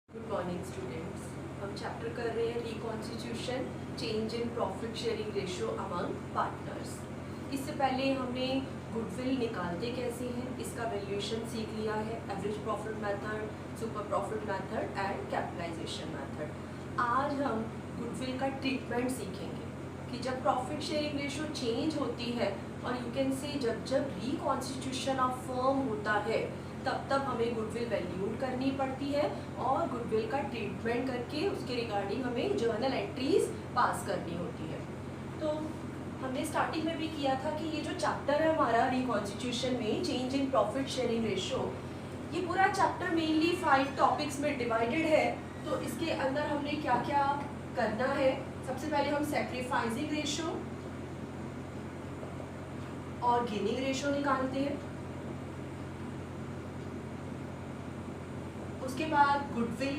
Good morning students. हम chapter कर रहे हैं reconstitution, change in profit sharing ratio among partners. इससे पहले हमने गुडविल निकालते कैसे हैं इसका वैल्यूएशन सीख लिया है, average profit method, super profit method and capitalization method. आज हम गुडविल का ट्रीटमेंट सीखेंगे कि जब प्रॉफिट शेयरिंग रेशियो चेंज होती है और यू कैन से जब रिकॉन्स्टिट्यूशन ऑफ फर्म होता है तब हमें गुडविल वैल्यूड करनी पड़ती है और गुडविल का ट्रीटमेंट करके उसके रिगार्डिंग हमें जर्नल एंट्रीज पास करनी होती है। तो हमने स्टार्टिंग में भी किया था कि ये जो चैप्टर है हमारा रिकॉन्स्टिट्यूशन में change in profit sharing ratio, ये पूरा चैप्टर मेनली 5 टॉपिक्स में डिवाइडेड है। तो इसके अंदर हमने क्या क्या करना है, सबसे पहले हम सैक्रिफाइसिंग रेशियो और गेनिंग रेशियो निकालते हैं। उसके बाद गुडविल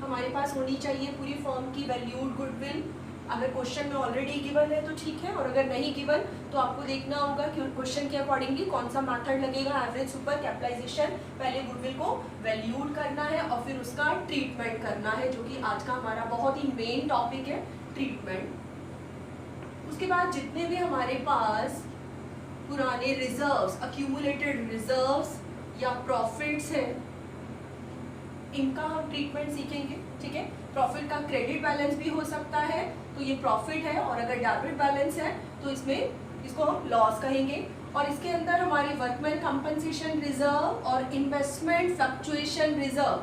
हमारे पास होनी चाहिए पूरी फर्म की वैल्यूड गुडविल। अगर क्वेश्चन में ऑलरेडी गिवन है तो ठीक है, और अगर नहीं गिवन तो आपको देखना होगा कि क्वेश्चन के अकॉर्डिंगली कौन सा मेथड लगेगा, एवरेज, सुपर, कैपिटलाइजेशन। पहले गुडविल को वैल्यूड करना है और फिर उसका ट्रीटमेंट करना है, जो कि आज का हमारा बहुत ही मेन टॉपिक है, ट्रीटमेंट। उसके बाद जितने भी हमारे पास पुराने रिजर्व्स, अक्यूमुलेटेड रिजर्व्स या प्रॉफिट्स हैं, इनका हम ट्रीटमेंट सीखेंगे। ठीक है, प्रॉफिट का क्रेडिट बैलेंस भी हो सकता है, तो ये प्रॉफिट है, और अगर डेबिट बैलेंस है तो इसमें इसको हम लॉस कहेंगे। और इसके अंदर हमारे वर्कमैन कंपनसेशन रिजर्व और इन्वेस्टमेंट फ्लक्चुएशन रिजर्व,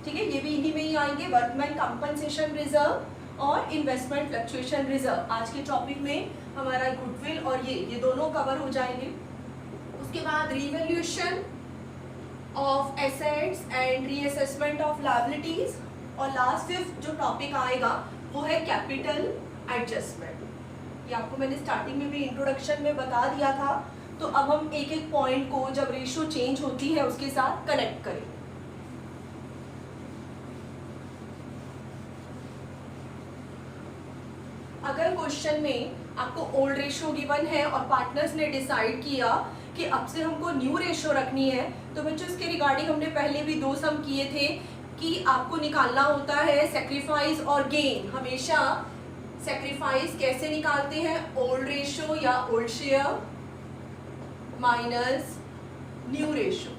ठीक है, ये भी इन्हीं में ही आएंगे, वर्कमैन कंपनसेशन रिजर्व और इन्वेस्टमेंट फ्लक्चुएशन रिजर्व। आज के टॉपिक में हमारा गुडविल और ये दोनों कवर हो जाएंगे। उसके बाद revaluation of assets and reassessment of liabilities, और लास्ट 5th जो टॉपिक आएगा वो है कैपिटल एडजस्टमेंट। ये आपको मैंने स्टार्टिंग में भी इंट्रोडक्शन में बता दिया था। तो अब हम एक एक पॉइंट को जब रेशियो चेंज होती है उसके साथ कनेक्ट करें। अगर क्वेश्चन में आपको ओल्ड रेशियो गिवन है और पार्टनर्स ने डिसाइड किया कि अब से हमको न्यू रेशियो रखनी है, तो बच्चों इसके रिगार्डिंग हमने पहले भी 2 सम किए थे कि आपको निकालना होता है सैक्रिफाइस और गेन। हमेशा सैक्रिफाइस कैसे निकालते हैं, ओल्ड रेशियो या old share minus new ratio.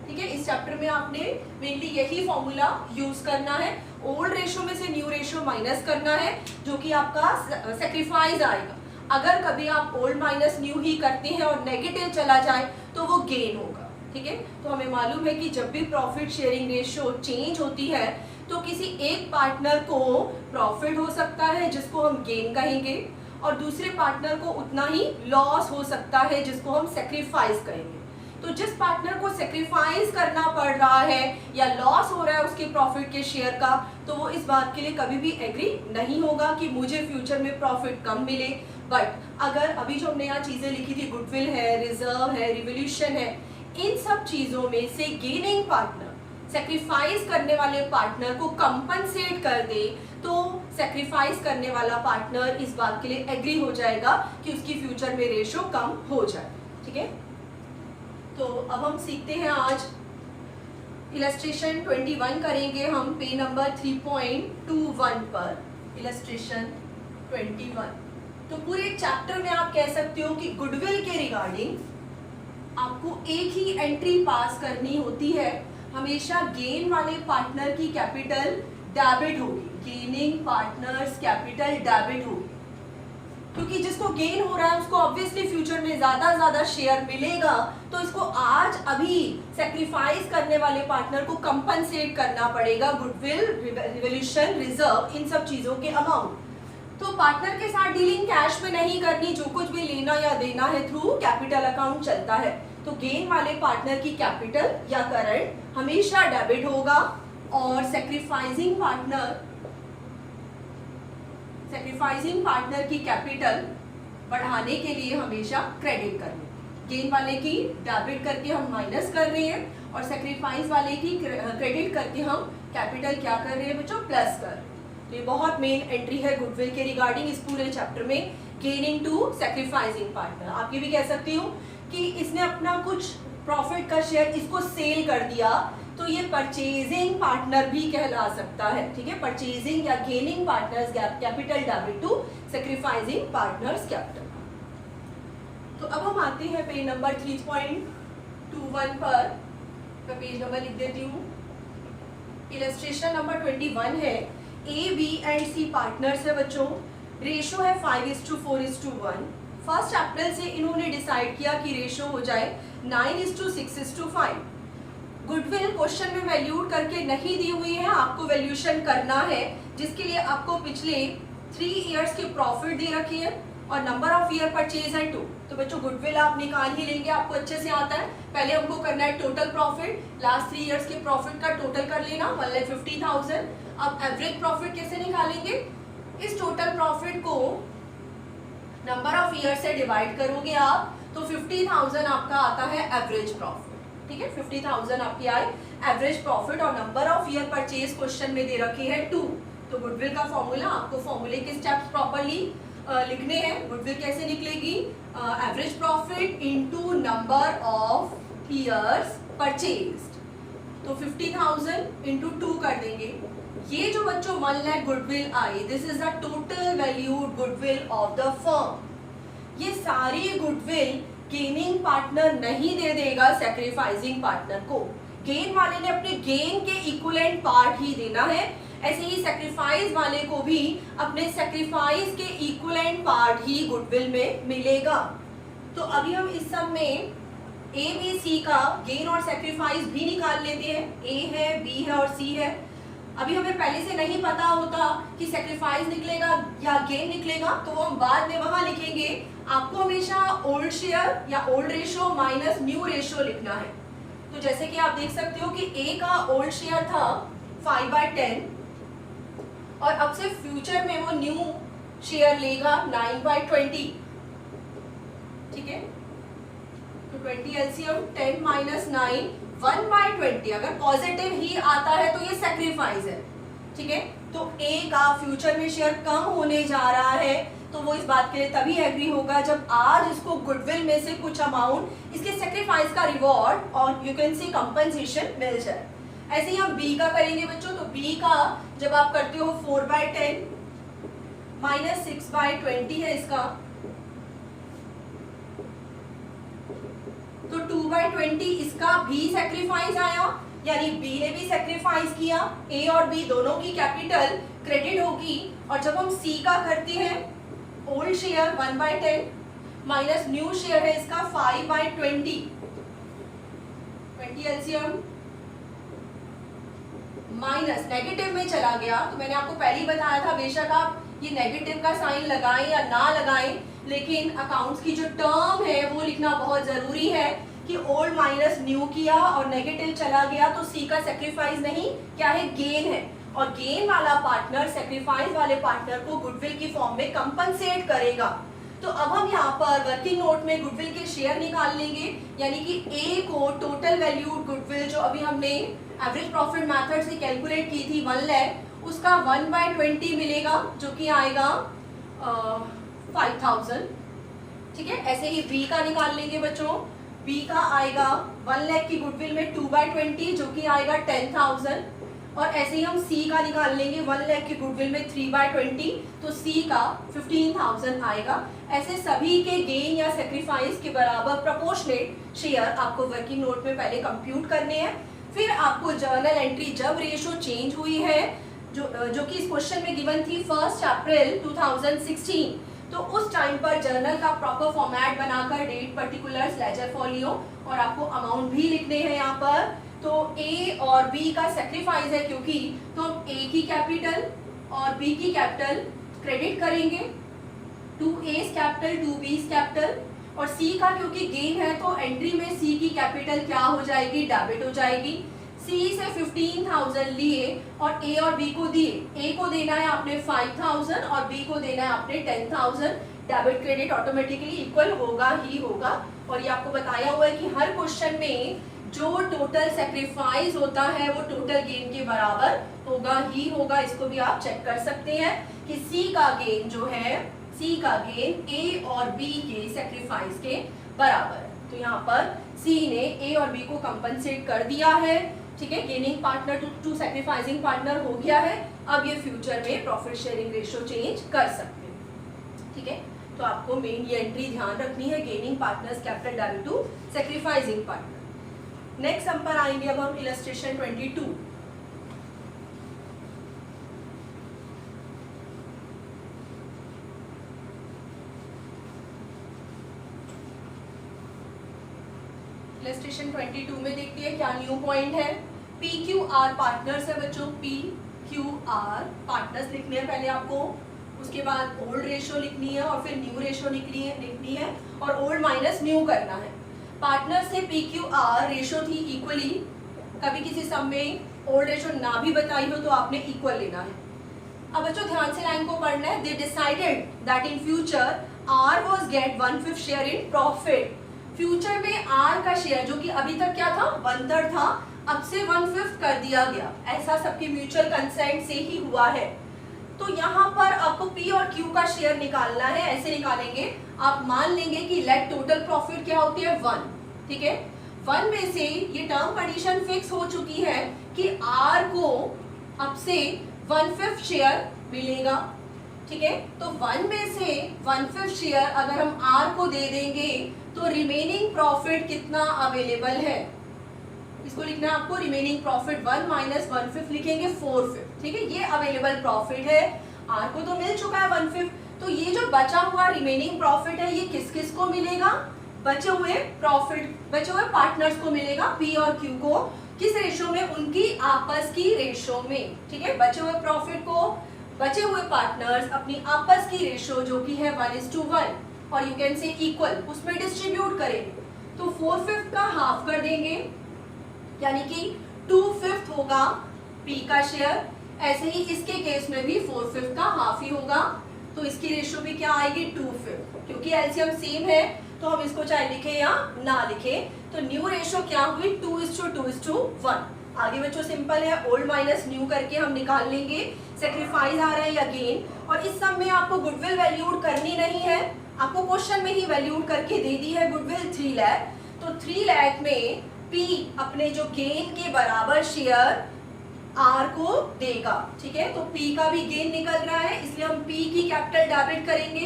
ठीक है, इस चैप्टर में आपने मेनली यही फॉर्मूला यूज करना है, ओल्ड रेशियो में से न्यू रेशियो माइनस करना है, जो कि आपका सैक्रिफाइस आएगा। अगर कभी आप ओल्ड माइनस न्यू ही करते हैं और नेगेटिव चला जाए तो वो गेन होगा। ठीक है, तो हमें मालूम है कि जब भी प्रॉफिट शेयरिंग रेशियो चेंज होती है तो किसी एक पार्टनर को प्रॉफिट हो सकता है जिसको हम गेन कहेंगे, और दूसरे पार्टनर को उतना ही लॉस हो सकता है जिसको हम सैक्रिफाइस कहेंगे। तो जिस पार्टनर को सैक्रिफाइस करना पड़ रहा है या लॉस हो रहा है उसके प्रॉफिट के शेयर का, तो वो इस बात के लिए कभी भी एग्री नहीं होगा कि मुझे फ्यूचर में प्रॉफिट कम मिले। बट अगर अभी जो हमने यहाँ चीजें लिखी थी, गुडविल है, रिजर्व है, रिवोल्यूशन है, इन सब चीजों में से गेनिंग पार्टनर सैक्रिफाइस करने वाले पार्टनर को कंपनसेट कर दे तो सैक्रिफाइस करने वाला पार्टनर इस बात के लिए एग्री हो जाएगा कि उसकी फ्यूचर में रेशियो कम हो जाए। ठीक है, तो अब हम सीखते हैं आज इलस्ट्रेशन 21 करेंगे हम पेज नंबर 3.21 पर। इलस्ट्रेशन 21, तो पूरे चैप्टर में आप कह सकते हो कि गुडविल के रिगार्डिंग आपको एक ही एंट्री पास करनी होती है। हमेशा गेन वाले पार्टनर की कैपिटल डेबिट होगी, गेनिंग पार्टनर्स कैपिटल डेबिट होगी, क्योंकि जिसको गेन हो रहा है उसको ऑब्वियसली फ्यूचर में ज्यादा शेयर मिलेगा, तो इसको आज अभी सैक्रिफाइस करने वाले पार्टनर को कंपनसेट करना पड़ेगा, गुडविल, रिवोल्यूशन, रिजर्व, इन सब चीजों के अमाउंट। तो पार्टनर के साथ डीलिंग कैश में नहीं करनी, जो कुछ भी लेना या देना है थ्रू कैपिटल अकाउंट चलता है। तो गेन वाले पार्टनर की कैपिटल या करंट हमेशा डेबिट होगा, और सैक्रिफाइसिंग पार्टनर की कैपिटल बढ़ाने के लिए हमेशा क्रेडिट करनी। गेन वाले की डेबिट करके हम माइनस कर रहे हैं और सैक्रिफाइस वाले की क्रेडिट करके हम कैपिटल क्या कर रहे हैं बच्चों, प्लस कर। तो ये बहुत मेन एंट्री है गुडविल के रिगार्डिंग इस पूरे चैप्टर में, गेनिंग टू सैक्रिफाइसिंग पार्टनर। आप ये भी कह सकती हूँ कि इसने अपना कुछ प्रॉफिट का शेयर इसको सेल कर दिया तो ये परचेजिंग पार्टनर भी कहला सकता है, ठीक है, परचेजिंग या gaining partners capital debit to sacrificing partners capital. तो अब हम आते हैं पेज नंबर 3.21 पर, मैं पेज नंबर लिख देती हूँ। इलस्ट्रेशन नंबर 21 है, A B and C partners है बच्चों, रेशो है 5:4:1। 1 अप्रैल से इन्होंने डिसाइड किया कि रेशो हो जाए 9:6:5। गुडविल क्वेश्चन में वैल्यूड करके नहीं दी हुई है, आपको वैल्यूशन करना है, जिसके लिए आपको पिछले 3 इयर्स के प्रॉफिट दे रखी है और नंबर ऑफ ईयर परचेज है 2। तो बच्चों गुडविल आप निकाल ही लेंगे, आपको अच्छे से आता है। पहले हमको करना है टोटल प्रॉफिट, लास्ट 3 इयर्स के प्रॉफिट का टोटल कर लेना 1,50,000। अब एवरेज प्रॉफिट कैसे निकालेंगे, इस टोटल प्रॉफिट को नंबर ऑफ ईयर से डिवाइड करोगे आप, तो 50,000 आपका आता है एवरेज प्रॉफिट, ठीक है, 50,000 आपकी आए एवरेज प्रॉफिट। और number of year purchase question में दे रखी है 2। तो गुडविल का फॉर्मूला, आपको फॉर्मूले के स्टेप्स प्रॉपर्ली लिखने हैं। गुडविल कैसे निकलेगी, average profit into number of years purchased, तो 50,000 इंटू 2 कर देंगे। ये जो बच्चों 1 lakh goodwill I, this is the total valued goodwill of the firm. ये सारी गुडविल गेनिंग पार्टनर नहीं दे देगा सैक्रिफाइसिंग पार्टनर को, गेन वाले ने अपने गेन के इक्विवेलेंट पार्ट ही देना है। ऐसे ही सैक्रिफाइस वाले को भी अपने सैक्रिफाइस के इक्विवेलेंट पार्ट ही गुडविल में मिलेगा। तो अभी हम इस सब में ए बी सी का गेन और सैक्रिफाइस भी निकाल लेते हैं। ए है, बी है और सी है। अभी हमें पहले से नहीं पता होता कि सैक्रिफाइस निकलेगा या गेन निकलेगा, तो वो हम बाद में वहां लिखेंगे। आपको हमेशा ओल्ड शेयर या old ratio minus new ratio लिखना है। तो जैसे कि आप देख सकते हो कि ए का ओल्ड शेयर था 5/10 और अब से फ्यूचर में वो न्यू शेयर लेगा 9/20, ठीक है। तो 20 एलसीएम 10 माइनस 9 1/20, अगर पॉजिटिव ही आता है तो ये सैक्रिफाइस है, ठीक है। तो ए का फ्यूचर में शेयर कम होने जा रहा है, तो वो इस बात के लिए तभी एग्री होगा जब आज इसको गुडविल में से कुछ अमाउंट इसके सैक्रिफाइस का रिवॉर्ड और यू कैन सी कंपनसेशन मिल जाए। ऐसे ही हम बी का करेंगे बच्चों। तो बी का जब आप करते हो 4/10 माइनस 6/20 है इसका, तो 2/20 इसका भी सैक्रिफाइस आया, यानी बी ने भी सैक्रिफाइस किया। ए और बी दोनों की कैपिटल क्रेडिट होगी। और जब हम सी का करते हैं, old share 1/10 minus new share है इसका 5/20, 20 एलसीएम माइनस नेगेटिव में चला गया। तो मैंने आपको पहले ही बताया था, बेशक आप ये नेगेटिव का साइन लगाएं या ना लगाएं, लेकिन अकाउंट्स की जो टर्म है वो लिखना बहुत जरूरी है कि ओल्ड माइनस न्यू किया और नेगेटिव चला गया, तो सी का सैक्रिफाइस नहीं, क्या है, गेन है। और गेन वाला पार्टनर सैक्रिफाइस वाले पार्टनर को गुडविल की फॉर्म में कंपनसेट करेगा। तो अब हम यहाँ पर वर्किंग नोट में गुडविल के शेयर निकाल लेंगे, यानी कि ए को टोटल वैल्यूड गुडविल जो अभी हमने एवरेज प्रॉफिट मेथड से कैलकुलेट की थी 1 लाख, उसका 1/20 मिलेगा, जो कि आएगा 5,000, ठीक है। ऐसे ही बी का निकाल लेंगे बच्चों। बी का आएगा 1 लाख की गुडविल में 2/20, जो कि आएगा 10,000। और ऐसे ही हम सी का निकाल लेंगे 1 लाख की गुडविल में 3/20, तो सी का 15,000 आएगा। ऐसे सभी के गेन या सैक्रिफाइस के बराबर प्रोपोर्शनेट शेयर आपको वर्किंग नोट में पहले कंप्यूट करने हैं। फिर आपको जर्नल एंट्री जब रेशो चेंज हुई है, जो कि इस क्वेश्चन में गिवन थी 1 अप्रैल 2016, तो उस टाइम पर जर्नल का प्रॉपर फॉर्मेट बनाकर डेट, पर्टिकुलर्स, लेजर फॉलियो और आपको अमाउंट भी लिखने हैं यहाँ पर। तो ए और बी का सैक्रिफाइस है क्योंकि, तो हम ए की कैपिटल और बी की कैपिटल क्रेडिट करेंगे, 2A's कैपिटल 2B's कैपिटल। और सी का क्योंकि गेन है तो एंट्री में सी की कैपिटल क्या हो जाएगी, डेबिट हो जाएगी। सी से 15,000 लिए और ए और बी को दिए। ए को देना है आपने 5,000 और बी को देना है आपने 10,000। डेबिट क्रेडिट ऑटोमेटिकली इक्वल होगा ही होगा। और ये आपको बताया हुआ है कि हर क्वेश्चन में जो टोटल सैक्रिफाइस होता है वो टोटल गेन के बराबर होगा ही होगा। इसको भी आप चेक कर सकते हैं कि सी का गेन जो है, सी का गेन ए और बी के सैक्रिफाइस के बराबर है। तो यहाँ पर सी ने ए और बी को कंपनसेट कर दिया है। ठीक है, gaining partner to sacrificing partner हो गया है। अब ये फ्यूचर में प्रॉफिट शेयरिंग रेशियो चेंज कर सकते हैं। ठीक है, तो आपको मेन ये एंट्री ध्यान रखनी है, gaining partners capital direct to sacrificing partner. Next हम पर आएंगे अब हम इलस्ट्रेशन 22। इलस्ट्रेशन 22 में देखते हैं क्या न्यू पॉइंट है। पी क्यू आर पार्टनर्स है बच्चों, पी क्यू आर पार्टनर्स लिखने हैं पहले आपको, उसके बाद ओल्ड रेशियो लिखनी है और फिर न्यू रेशियो लिखनी है और ओल्ड माइनस न्यू करना है। पार्टनर से पी क्यू आर रेशियो थी इक्वली, कभी किसी सम में ओल्ड रेशियो ना भी बताई हो तो आपने इक्वल लेना है। अब बच्चों ध्यान से लाइन को पढ़ना है। They decided that in future R was get 1/5 share in profit. Future में आर का शेयर जो कि अभी तक क्या था 1/3 था, अब से 1/5 कर दिया गया। ऐसा सबकी म्यूचुअल कंसेंट से ही हुआ है। तो यहाँ पर आपको पी और क्यू का शेयर निकालना है। ऐसे निकालेंगे, आप मान लेंगे कि लेट टोटल प्रॉफिट क्या होती है 1। ठीक है, 1 में से ये टर्म कंडीशन फिक्स हो चुकी है कि आर को अब से 1/5 शेयर मिलेगा। ठीक है, तो 1 में से 1/5 शेयर अगर हम आर को दे देंगे तो रिमेनिंग प्रॉफिट कितना अवेलेबल है, इसको लिखना है आपको। रिमेनिंग प्रॉफिट 1 माइनस 1/5 लिखेंगे 4/5। ठीक है, ये अवेलेबल प्रॉफिट है। आर को तो मिल चुका है 1/5, तो ये जो बचा हुआ रिमेनिंग प्रॉफिट है ये किस किस को मिलेगा, बचे हुए पार्टनर्स को मिलेगा, पी और क्यू को। किस रेशो में, उनकी आपस की रेशो में। ठीक है, बचे हुए प्रॉफिट को बचे हुए पार्टनर्स अपनी आपस की रेशो जो कि है 1:1 और यू कैन से इक्वल, उसमें डिस्ट्रीब्यूट करेंगे। तो 4/5 का हाफ कर देंगे, यानी कि 2/5 होगा पी का शेयर। ऐसे ही इसके केस में भी 4/5 का हाफ ही होगा, तो इसकी रेशो भी क्या आएगी 2/5। क्योंकि एलसीएम सेम है तो हम इसको चाहे लिखे या ना लिखे। तो न्यू रेशो क्या हुई 2:2:1। आगे बच्चों सिंपल है, ओल्ड माइनस न्यू करके हम निकाल लेंगे सेक्रीफाइस आ रहा है या गेन। और इस सब में आपको गुडविल वैल्यूड करनी नहीं है, आपको क्वेश्चन में ही वैल्यूड करके दे दी है गुडविल 3 लाख। तो 3 लाख में पी अपने जो गेन के बराबर शेयर आर को देगा। ठीक है, तो पी का भी गेन निकल रहा है इसलिए हम पी की कैपिटल डेबिट करेंगे,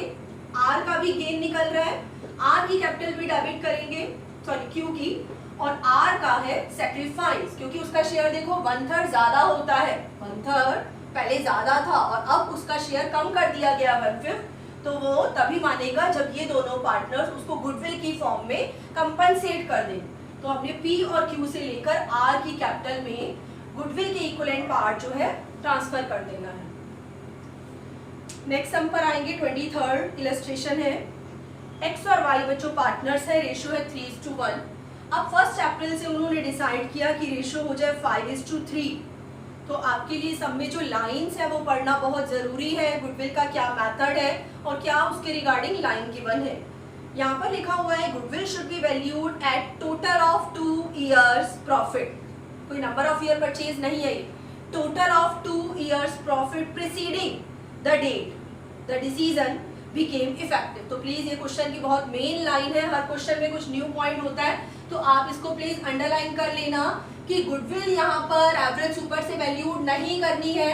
आर का भी गेन निकल रहा है, आर की कैपिटल भी डेबिट करेंगे, सॉरी क्यू की। और आर का है सेक्रीफाइस, क्योंकि उसका शेयर देखो 1/3 ज्यादा होता है, 1/3 पहले ज्यादा था और अब उसका शेयर कम कर दिया गया 1/5। तो वो तभी मानेगा जब ये दोनों पार्टनर्स उसको गुडविल की फॉर्म में कंपनसेट कर दें। तो हमने पी और क्यू से लेकर आर की कैपिटल में गुडविल के इक्विवेलेंट पार्ट जो है ट्रांसफर कर देना है। नेक्स्ट हम पर आएंगे 23rd इलस्ट्रेशन है। एक्स और वाई बच्चों पार्टनर्स है, रेशियो है 3:1। अब 1 अप्रैल से उन्होंने डिसाइड किया कि रेशियो हो जाए 5:3। तो आपके लिए सब में जो लाइंस है वो पढ़ना बहुत जरूरी है, गुडविल का क्या मेथड है और क्या उसके रिगार्डिंग लाइन गिवन है। यहाँ पर लिखा हुआ है goodwill should be valued at total of 2 years profit. कोई नंबर ऑफ ईयर परचेज नहीं है, total of 2 years profit preceding the date the decision became effective. तो प्लीज ये क्वेश्चन की बहुत मेन लाइन है, हर क्वेश्चन में कुछ न्यू पॉइंट होता है तो आप इसको प्लीज अंडरलाइन कर लेना कि गुडविल यहाँ पर एवरेज सुपर से वैल्यूड नहीं करनी है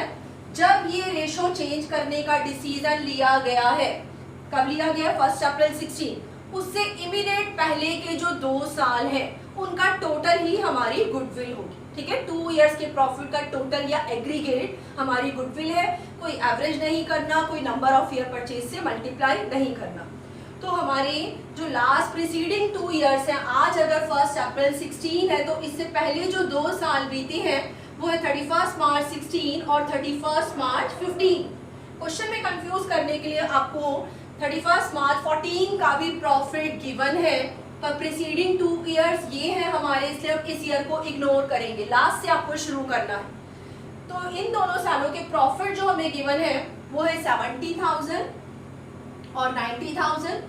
जब ये रेशो चेंज करने का डिसीजन लिया गया है। कब लिया गया? 1 अप्रैल 16। उससे इमीडिएट पहले के जो 2 साल है उनका टोटल ही हमारी गुडविल होगी। ठीक है, 2 years के प्रॉफिट का टोटल या एग्रीगेट हमारी गुडविल है। कोई एवरेज नहीं करना, कोई नंबर ऑफ ईयर परचेज से मल्टीप्लाई नहीं करना। तो हमारे जो लास्ट प्रीसीडिंग 2 years हैं, आज अगर 1 अप्रैल 16 है तो इससे पहले जो 2 साल बीते हैं वो है 31 मार्च 16 और 31 मार्च 15। क्वेश्चन में कंफ्यूज करने के लिए आपको 31 मार्च 14 का भी प्रॉफिट गिवन है, पर प्रीसीडिंग 2 years ये है हमारे, इसलिए हम इस ईयर को इग्नोर करेंगे, लास्ट से आपको शुरू करना है। तो इन दोनों सालों के प्रॉफिट जो हमें गिवन है वो है 70,000 और 90,000।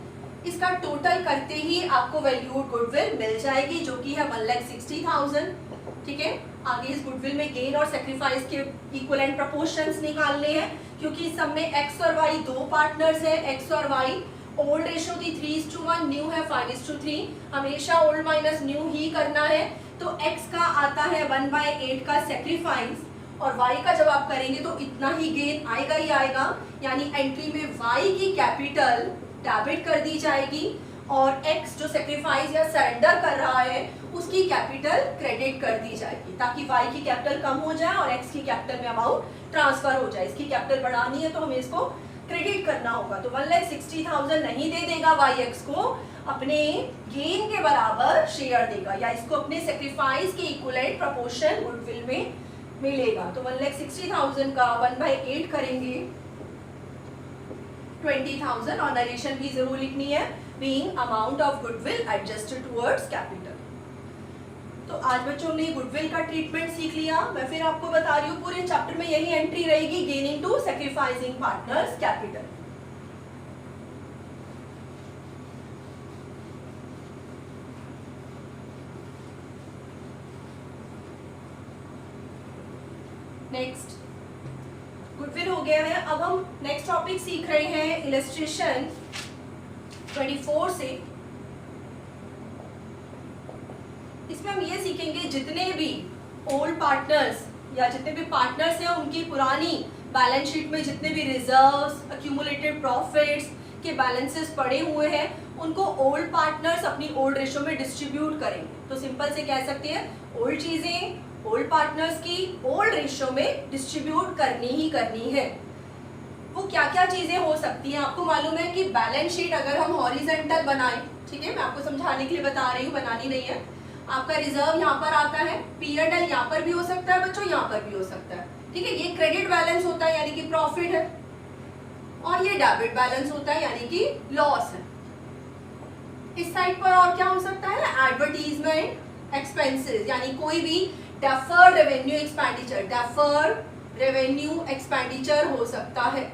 इसका टोटल करते ही आपको वैल्यूड गुडविल मिल जाएगी जो कि है 1,60,000। ठीक है, आगे इस गुडविल में गेन और सेक्रीफाइस के इक्विवेलेंट प्रोपोर्शंस निकालने हैं क्योंकि इस सब में एक्स और वाई 2 पार्टनर्स है। एक्स और वाई ओल्ड रेशो थी 3:1, न्यू है 5:3। हमेशा ओल्ड माइनस न्यू ही करना है तो x का आता है 1/8 का सेक्रीफाइस, और y का जब आप करेंगे तो इतना ही गेन आएगा ही आएगा, यानी एंट्री में y की कैपिटल डेबिट कर दी जाएगी और x जो सेक्रीफाइस या सरेंडर कर रहा है उसकी कैपिटल क्रेडिट कर दी जाएगी, ताकि y की कैपिटल कम हो जाए और x की कैपिटल में अमाउंट ट्रांसफर हो जाए। इसकी कैपिटल बढ़ानी है तो हमें इसको क्रेडिट करना होगा। तो 1,60,000 नहीं दे देगा y x को, अपने गेन के बराबर शेयर देगा, या इसको अपने सेक्रीफाइस के इक्विवेलेंट प्रोपोर्शन गुडविल में मिलेगा। तो 1,60,000 का 1/8 करेंगे 20,000, और नरेशन भी जरूर लिखनी है, being amount of goodwill adjusted towards capital. तो आज बच्चों ने गुडविल का ट्रीटमेंट सीख लिया। मैं फिर आपको बता रही हूँ पूरे चैप्टर में यही एंट्री रहेगी, gaining to sacrificing partners capital. Next goodwill हो गया है। अब हम नेक्स्ट टॉपिक सीख रहे हैं इलस्ट्रेशन 24 से। इसमें हम ये सीखेंगे जितने भी ओल्ड पार्टनर्स या जितने भी पार्टनर्स हैं उनकी पुरानी बैलेंस शीट में जितने भी रिजर्व्स, एक्यूमुलेटेड प्रॉफिट्स के बैलेंसेस पड़े हुए हैं उनको ओल्ड पार्टनर्स अपनी ओल्ड रेशो में डिस्ट्रीब्यूट करेंगे। तो सिंपल से कह सकते हैं ओल्ड चीजें ओल्ड पार्टनर्स की ओल्ड रेशो में डिस्ट्रीब्यूट करनी ही करनी है। वो क्या क्या चीजें हो सकती हैं? आपको मालूम है कि बैलेंस शीट अगर हम हॉरिजॉन्टल बनाएं, ठीक है, मैं आपको समझाने के लिए बता रही हूँ, बनानी नहीं है। आपका रिजर्व यहाँ पर आता है, P&L यहाँ पर भी हो सकता है बच्चों, यहाँ पर भी हो सकता है, ठीक है। ये क्रेडिट बैलेंस होता है यानी कि प्रॉफिट है, और ये डेबिट बैलेंस होता है यानी कि लॉस है। इस साइड पर और क्या हो सकता है? एडवर्टीजमेंट एक्सपेंसेस, यानी कोई भी deferred revenue expenditure, deferred revenue expenditure हो सकता है,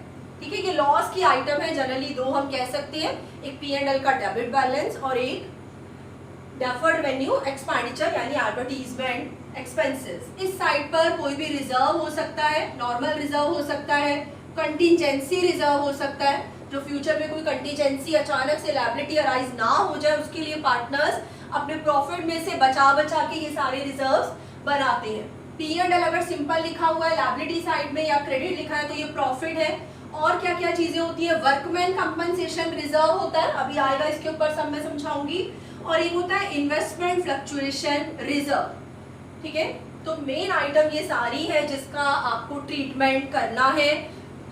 ठीक है। ये लॉस की आइटम है, जनरली दो हम कह सकते हैं, एक P&L का डेबिट बैलेंस और एक डेफर्ड रेवेन्यू एक्सपेंडिचर यानी एडवर्टीजमेंट एक्सपेंसेस। इस साइड पर कोई भी रिजर्व हो सकता है, नॉर्मल रिजर्व हो सकता है, कंटिजेंसी रिजर्व हो सकता है, जो फ्यूचर में कोई कंटिजेंसी अचानक से लायबिलिटी अराइज ना हो जाए उसके लिए पार्टनर्स अपने प्रॉफिट में से बचा बचा के ये सारे रिजर्व्स बनाते हैं। P&L अगर सिंपल लिखा हुआ है लायबिलिटी साइड में या क्रेडिट लिखा है तो ये प्रॉफिट है। और क्या क्या चीजें होती है? वर्कमैन कंपनसेशन रिजर्व होता है, अभी आएगा इसके ऊपर सब मैं समझाऊंगी। और एक होता है इन्वेस्टमेंट फ्लक्चुएशन रिजर्व, ठीक है। तो मेन आइटम ये सारी है जिसका आपको ट्रीटमेंट करना है।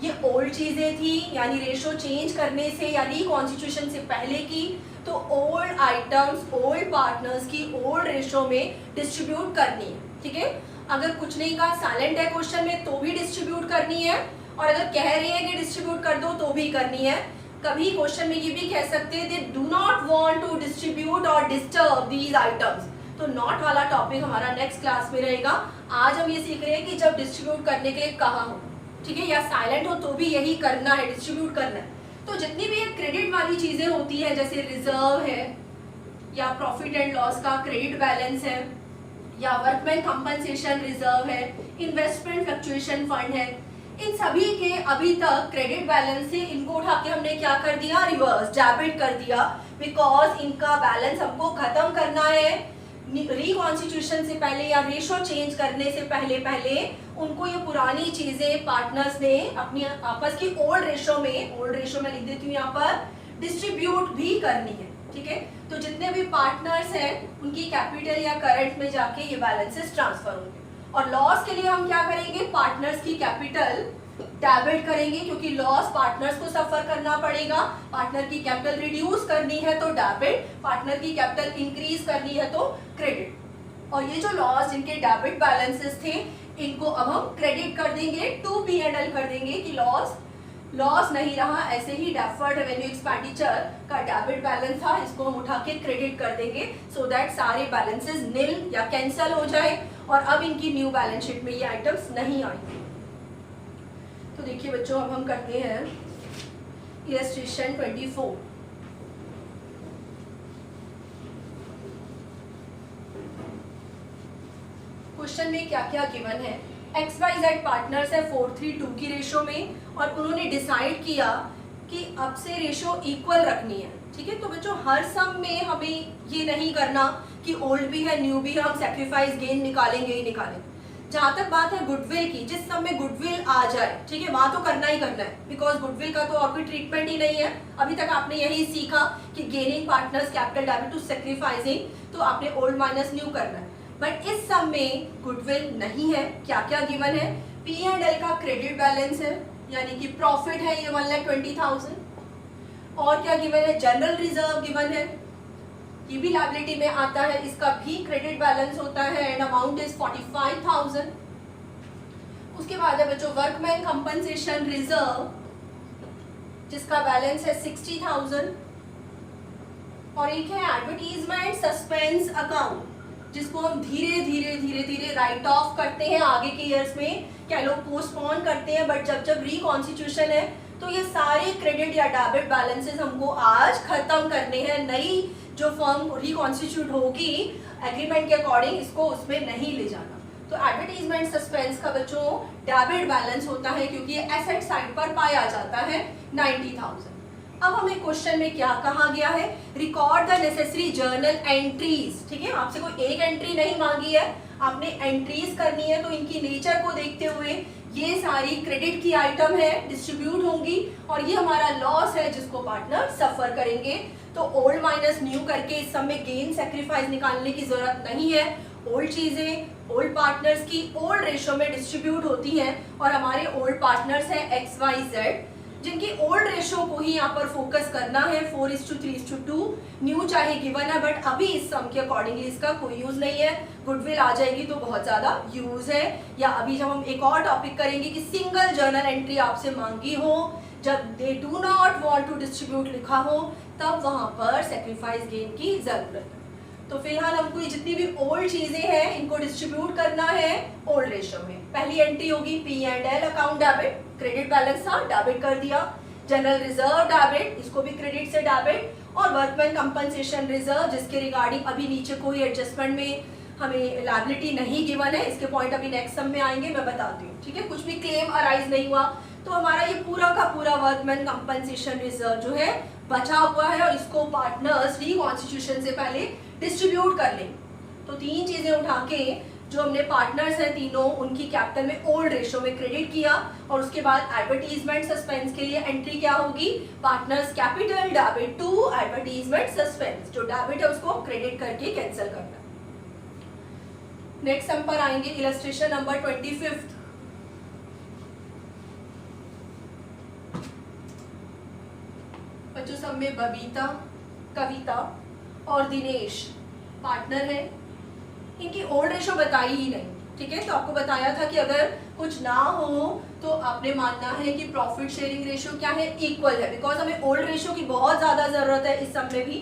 ये ओल्ड चीजें थी, यानी रेशो चेंज करने से या रिकॉन्स्टिट्यूशन से पहले की, तो ओल्ड आइटम्स ओल्ड पार्टनर्स की ओल्ड रेशो में डिस्ट्रीब्यूट करनी है, ठीक है। अगर कुछ नहीं कहा, साइलेंट है क्वेश्चन में, तो भी डिस्ट्रीब्यूट करनी है, और अगर कह रही है कि डिस्ट्रीब्यूट कर दो तो भी करनी है। कभी क्वेश्चन में ये भी कह सकते हैं they do not want to distribute और डिस्टर्ब दीज आइटम्स, तो नॉट वाला टॉपिक हमारा नेक्स्ट क्लास में रहेगा। आज हम ये सीख रहे हैं कि जब डिस्ट्रीब्यूट करने के लिए कहा हो, ठीक है, या साइलेंट हो तो भी यही करना है, डिस्ट्रीब्यूट करना है। तो जितनी भी क्रेडिट वाली चीजें होती है, जैसे रिजर्व है, या प्रॉफिट एंड लॉस का क्रेडिट बैलेंस है, या वर्कमैन कंपनसेशन रिजर्व है, इन्वेस्टमेंट फ्लक्चुएशन फंड है, इन सभी के अभी तक क्रेडिट बैलेंस से इनको उठा के हमने क्या कर दिया? रिवर्स डेबिट कर दिया, बिकॉज इनका बैलेंस हमको खत्म करना है। रिकॉन्स्टिट्यूशन से पहले या रेशो चेंज करने से पहले उनको ये पुरानी चीजें पार्टनर्स ने अपनी आपस की ओल्ड रेशो में लिख देती हूँ यहाँ पर, डिस्ट्रीब्यूट भी करनी है, ठीक है। तो जितने भी पार्टनर्स हैं उनकी कैपिटल या करंट में जाके ये बैलेंसेस ट्रांसफर होंगे। और लॉस के लिए हम क्या करेंगे? पार्टनर्स की कैपिटल डेबिट करेंगे, क्योंकि लॉस पार्टनर्स को सफर करना पड़ेगा। पार्टनर की कैपिटल रिड्यूस करनी है तो डेबिट, पार्टनर की कैपिटल इंक्रीज करनी है तो क्रेडिट। और ये जो लॉस जिनके डेबिट बैलेंसेस थे इनको अब हम क्रेडिट कर देंगे, टू P&L कर देंगे कि लॉस नहीं रहा, ऐसे ही डेफर्ड रेवेन्यू एक्सपेंडिचर का डेबिट बैलेंस था, इसको हम उठा के क्रेडिट कर देंगे, सो दैट सारे बैलेंसेस निल या कैंसल हो जाए और अब इनकी न्यू बैलेंस शीट में ये आइटम्स नहीं आएंगे। तो देखिए बच्चों, अब हम करते हैं इलस्ट्रेशन 24। क्वेश्चन में क्या क्या गिवन है? XYZ पार्टनर्स है 4:3:2 की रेशो में, और उन्होंने डिसाइड किया कि अब से रेशो इक्वल रखनी है, ठीक है। तो बच्चों हर सम में हमें ये नहीं करना कि ओल्ड भी है न्यू भी है, हम सेक्रीफाइस गेन निकालेंगे ही निकालेंगे। जहां तक बात है गुडविल की, जिस समय गुडविल आ जाए, ठीक है, वहां तो करना ही करना है, बिकॉज गुडविल का तो और कोई ट्रीटमेंट ही नहीं है। अभी तक आपने यही सीखा कि gaining partners capital debit to sacrificing, तो आपने ओल्ड माइनस न्यू करना है। बट इस सम में गुडविल नहीं है। क्या क्या गिवन है? P&L का क्रेडिट बैलेंस है, यानी कि प्रॉफिट है ये 1,20,000। और क्या गिवन है? जनरल रिजर्व गिवन है, ये भी लायबिलिटी में आता है, इसका भी क्रेडिट बैलेंस होता है एंड अमाउंट इज 45,000। उसके बाद है बच्चों वर्कमैन कंपनसेशन रिजर्व, जिसका बैलेंस है 60,000। और एक है एडवर्टीजमेंट सस्पेंस अकाउंट, जिसको हम धीरे धीरे धीरे धीरे राइट ऑफ करते हैं आगे के ईयर्स में, क्या लोग पोस्टपोन करते हैं, बट जब जब रिकॉन्स्टिट्यूशन है तो ये सारे क्रेडिट या डेबिट बैलेंसेस हमको आज खत्म करने हैं। नई जो फर्म रिकॉन्स्टिट्यूट होगी एग्रीमेंट के अकॉर्डिंग, इसको उसमें नहीं ले जाना। तो एडवर्टीजमेंट सस्पेंस का बच्चों डेबिट बैलेंस होता है, क्योंकि ये एसेट साइड पर पाया जाता है 90,000। अब हमें क्वेश्चन में क्या कहा गया है? Record the necessary journal entries. ठीक है, आपसे कोई एक एंट्री नहीं मांगी है, आपने एंट्रीज करनी है। तो इनकी नेचर को देखते हुए ये सारी क्रेडिट की आइटम है, डिस्ट्रीब्यूट होंगी, और ये हमारा लॉस है जिसको पार्टनर सफर करेंगे। तो ओल्ड माइनस न्यू करके इस सब में गेन सेक्रीफाइस निकालने की जरूरत नहीं है। ओल्ड चीजें ओल्ड पार्टनर्स की ओल्ड रेशो में डिस्ट्रीब्यूट होती हैं, और हमारे ओल्ड पार्टनर्स हैं XYZ, जिनकी ओल्ड रेशो को ही यहाँ पर फोकस करना है। 4:3:2 न्यू चाहे गिवन है, बट अभी इस सम के अकॉर्डिंगली इसका कोई यूज नहीं है। गुडविल आ जाएगी तो बहुत ज्यादा यूज है। या अभी जब हम एक और टॉपिक करेंगे कि सिंगल जर्नल एंट्री आपसे मांगी हो, जब they do not want to distribute लिखा हो, तब वहां पर सेक्रीफाइस गेन की जरूरत है। तो फिलहाल हमको ये जितनी भी ओल्ड चीजें हैं इनको डिस्ट्रीब्यूट करना है ओल्ड रेशो में। पहली एंट्री होगी P&L account debit, credit balance था डेबिट कर दिया। जनरल रिजर्व डेबिट, इसको भी क्रेडिट से डेबिट। और वर्कमैन कंपनसेशन रिजर्व, जिसके रिगार्डिंग अभी नीचे कोई एडजस्टमेंट में हमें लायबिलिटी नहीं गिवन है, इसके पॉइंट अभी नेक्स्ट सम में आएंगे, मैं बताती हूँ। ठीक है, कुछ भी क्लेम अराइज नहीं हुआ तो हमारा ये पूरा का पूरा वर्कमैन कंपनसेशन रिजर्व जो है बचा हुआ है, और इसको पार्टनर्स रिकॉन्स्टिट्यूशन से पहले डिस्ट्रीब्यूट कर लेंगे। तो तीन चीजें उठा के जो हमने पार्टनर्स हैं तीनों, उनकी कैपिटल में ओल्ड रेशो में क्रेडिट किया, और उसके बाद एडवर्टीजमेंट सस्पेंस के लिए एंट्री क्या होगी? Partners capital debit to advertisement suspense, जो डेबिट है उसको क्रेडिट करके कैंसिल करना। नेक्स्ट सम पर आएंगे, इलस्ट्रेशन नंबर 25। बच्चों सब में बबीता, कविता और दिनेश पार्टनर है। इनकी ओल्ड रेशो बताई ही नहीं। ठीक है, तो आपको बताया था कि अगर कुछ ना हो तो आपने मानना है कि प्रॉफिट शेयरिंग रेशो क्या है? इक्वल है, बिकॉज हमें ओल्ड रेशो की बहुत ज्यादा जरूरत है इस सब में भी।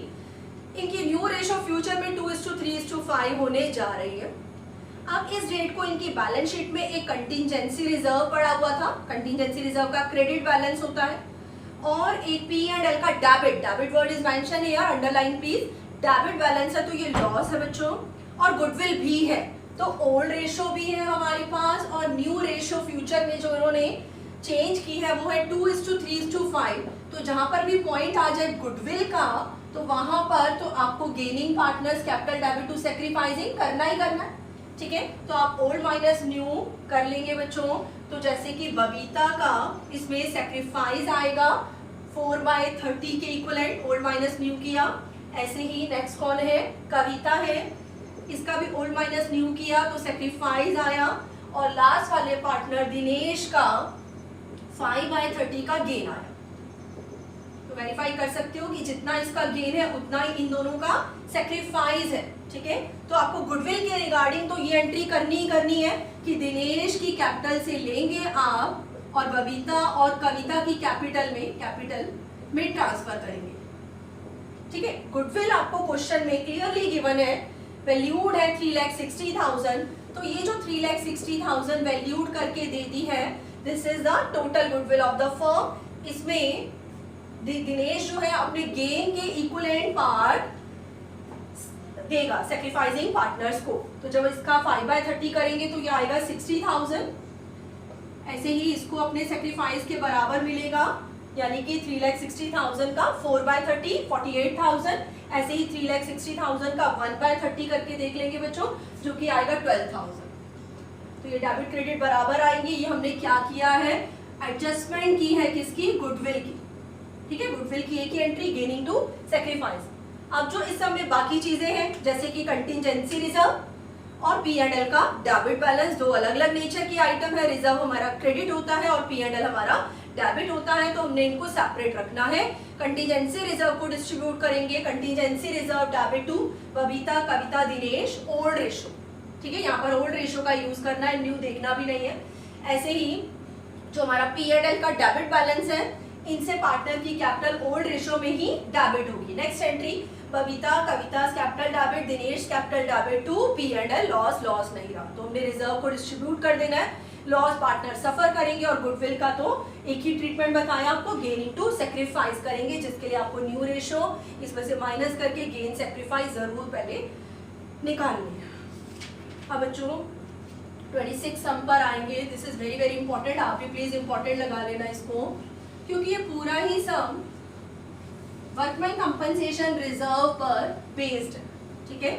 इनकी न्यू रेशो फ्यूचर में 2:3:5 होने जा रही है। अब इस डेट को इनकी बैलेंस शीट में एक कंटिजेंसी रिजर्व पड़ा हुआ था। कंटिजेंसी रिजर्व का क्रेडिट बैलेंस होता है, और एक P&L का debit word is mention here, underline please. Debit balance है तो ये लॉस है बच्चों, और गुडविल भी है। तो ओल्ड रेशो भी है हमारे पास, और न्यू रेशो फ्यूचर में जो इन्होंने चेंज की है वो है 2:3:5। तो जहां पर भी पॉइंट आ जाए गुडविल का, तो वहां पर तो आपको gaining partners capital debit to sacrificing करना ही करना है। ठीक है, तो आप ओल्ड माइनस न्यू कर लेंगे बच्चों। तो जैसे कि बबीता का इसमें सेक्रीफाइस आएगा 4/30 के इक्वलेंट, ओल्ड माइनस न्यू किया। ऐसे ही नेक्स्ट कौन है? कविता है, इसका भी ओल्ड माइनस न्यू किया तो सेक्रीफाइस आया। और लास्ट वाले पार्टनर दिनेश का 5/30 का गेन आया। तो वेरीफाई कर सकते हो कि जितना इसका गेन है उतना ही इन दोनों का सेक्रीफाइस है। ठीक है, तो आपको गुडविल के रिगार्डिंग तो ये एंट्री करनी ही करनी है कि दिनेश की कैपिटल से लेंगे आप, और बबीता और कविता की कैपिटल में ट्रांसफर करेंगे। ठीक है, गुडविल आपको क्वेश्चन में क्लियरली गिवन है, वैल्यूड है 3,60,000। तो ये जो 3,60,000 वैल्यूड करके दे दी है, this is the total goodwill of the firm. इसमें दिनेश जो है अपने गेन के इक्वलेंट पार्ट देगा सेक्रीफाइसिंग पार्टनर्स को। तो जब इसका 5/30 करेंगे तो ये आएगा 60,000। ऐसे ही इसको अपने सेक्रीफाइस के बराबर मिलेगा, यानी कि 3,60,000 का 4/30 48,000, ऐसे ही 3,60,000 का 1/30 करके देख लेंगे बच्चों, जो कि आएगा 12,000। तो ये डेबिट क्रेडिट बराबर आएंगे। ये हमने क्या किया है, एडजस्टमेंट की है किसकी, गुडविल की, ठीक है, गुडविल की एक ही एंट्री, गेनिंग टू सेक्रीफाइस। अब जो इस सब में बाकी चीजें हैं जैसे कि कंटिजेंसी रिजर्व और P&L का डेबिट बैलेंस, दो अलग अलग नेचर की आइटम है। रिजर्व हमारा क्रेडिट होता है और P&L हमारा डेबिट होता है, तो हमने इनको सेपरेट रखना है। कंटिजेंसी रिजर्व को डिस्ट्रीब्यूट करेंगे, contingency reserve debit to Babita, Kavita, Dinesh, old ratio, ठीक है, यहाँ पर ओल्ड रेशो का यूज करना है, न्यू देखना भी नहीं है। ऐसे ही जो हमारा P&L का डेबिट बैलेंस है, इनसे पार्टनर की कैपिटल ओल्ड रेशो में ही डेबिट होगी। Next entry, Babita, Kavita capital debit, Dinesh capital debit to P&L, loss नहीं रहा, तो हमने रिजर्व को डिस्ट्रीब्यूट कर देना है। लॉस पार्टनर सफर करेंगे और गुडविल का तो एक ही ट्रीटमेंट बताया आपको, गेनिंग टू सेक्रीफाइस करेंगे, जिसके लिए आपको न्यू रेशो इसमें से माइनस करके गेन सेक्रीफाइस जरूर पहले निकालनी है। अब बच्चों 26 सम पर आएंगे। This is very very important, आप भी प्लीज इंपॉर्टेंट लगा लेना इसको, क्योंकि ये पूरा ही सम वर्कमैन कंपनसेशन रिजर्व पर बेस्ड है, ठीक है।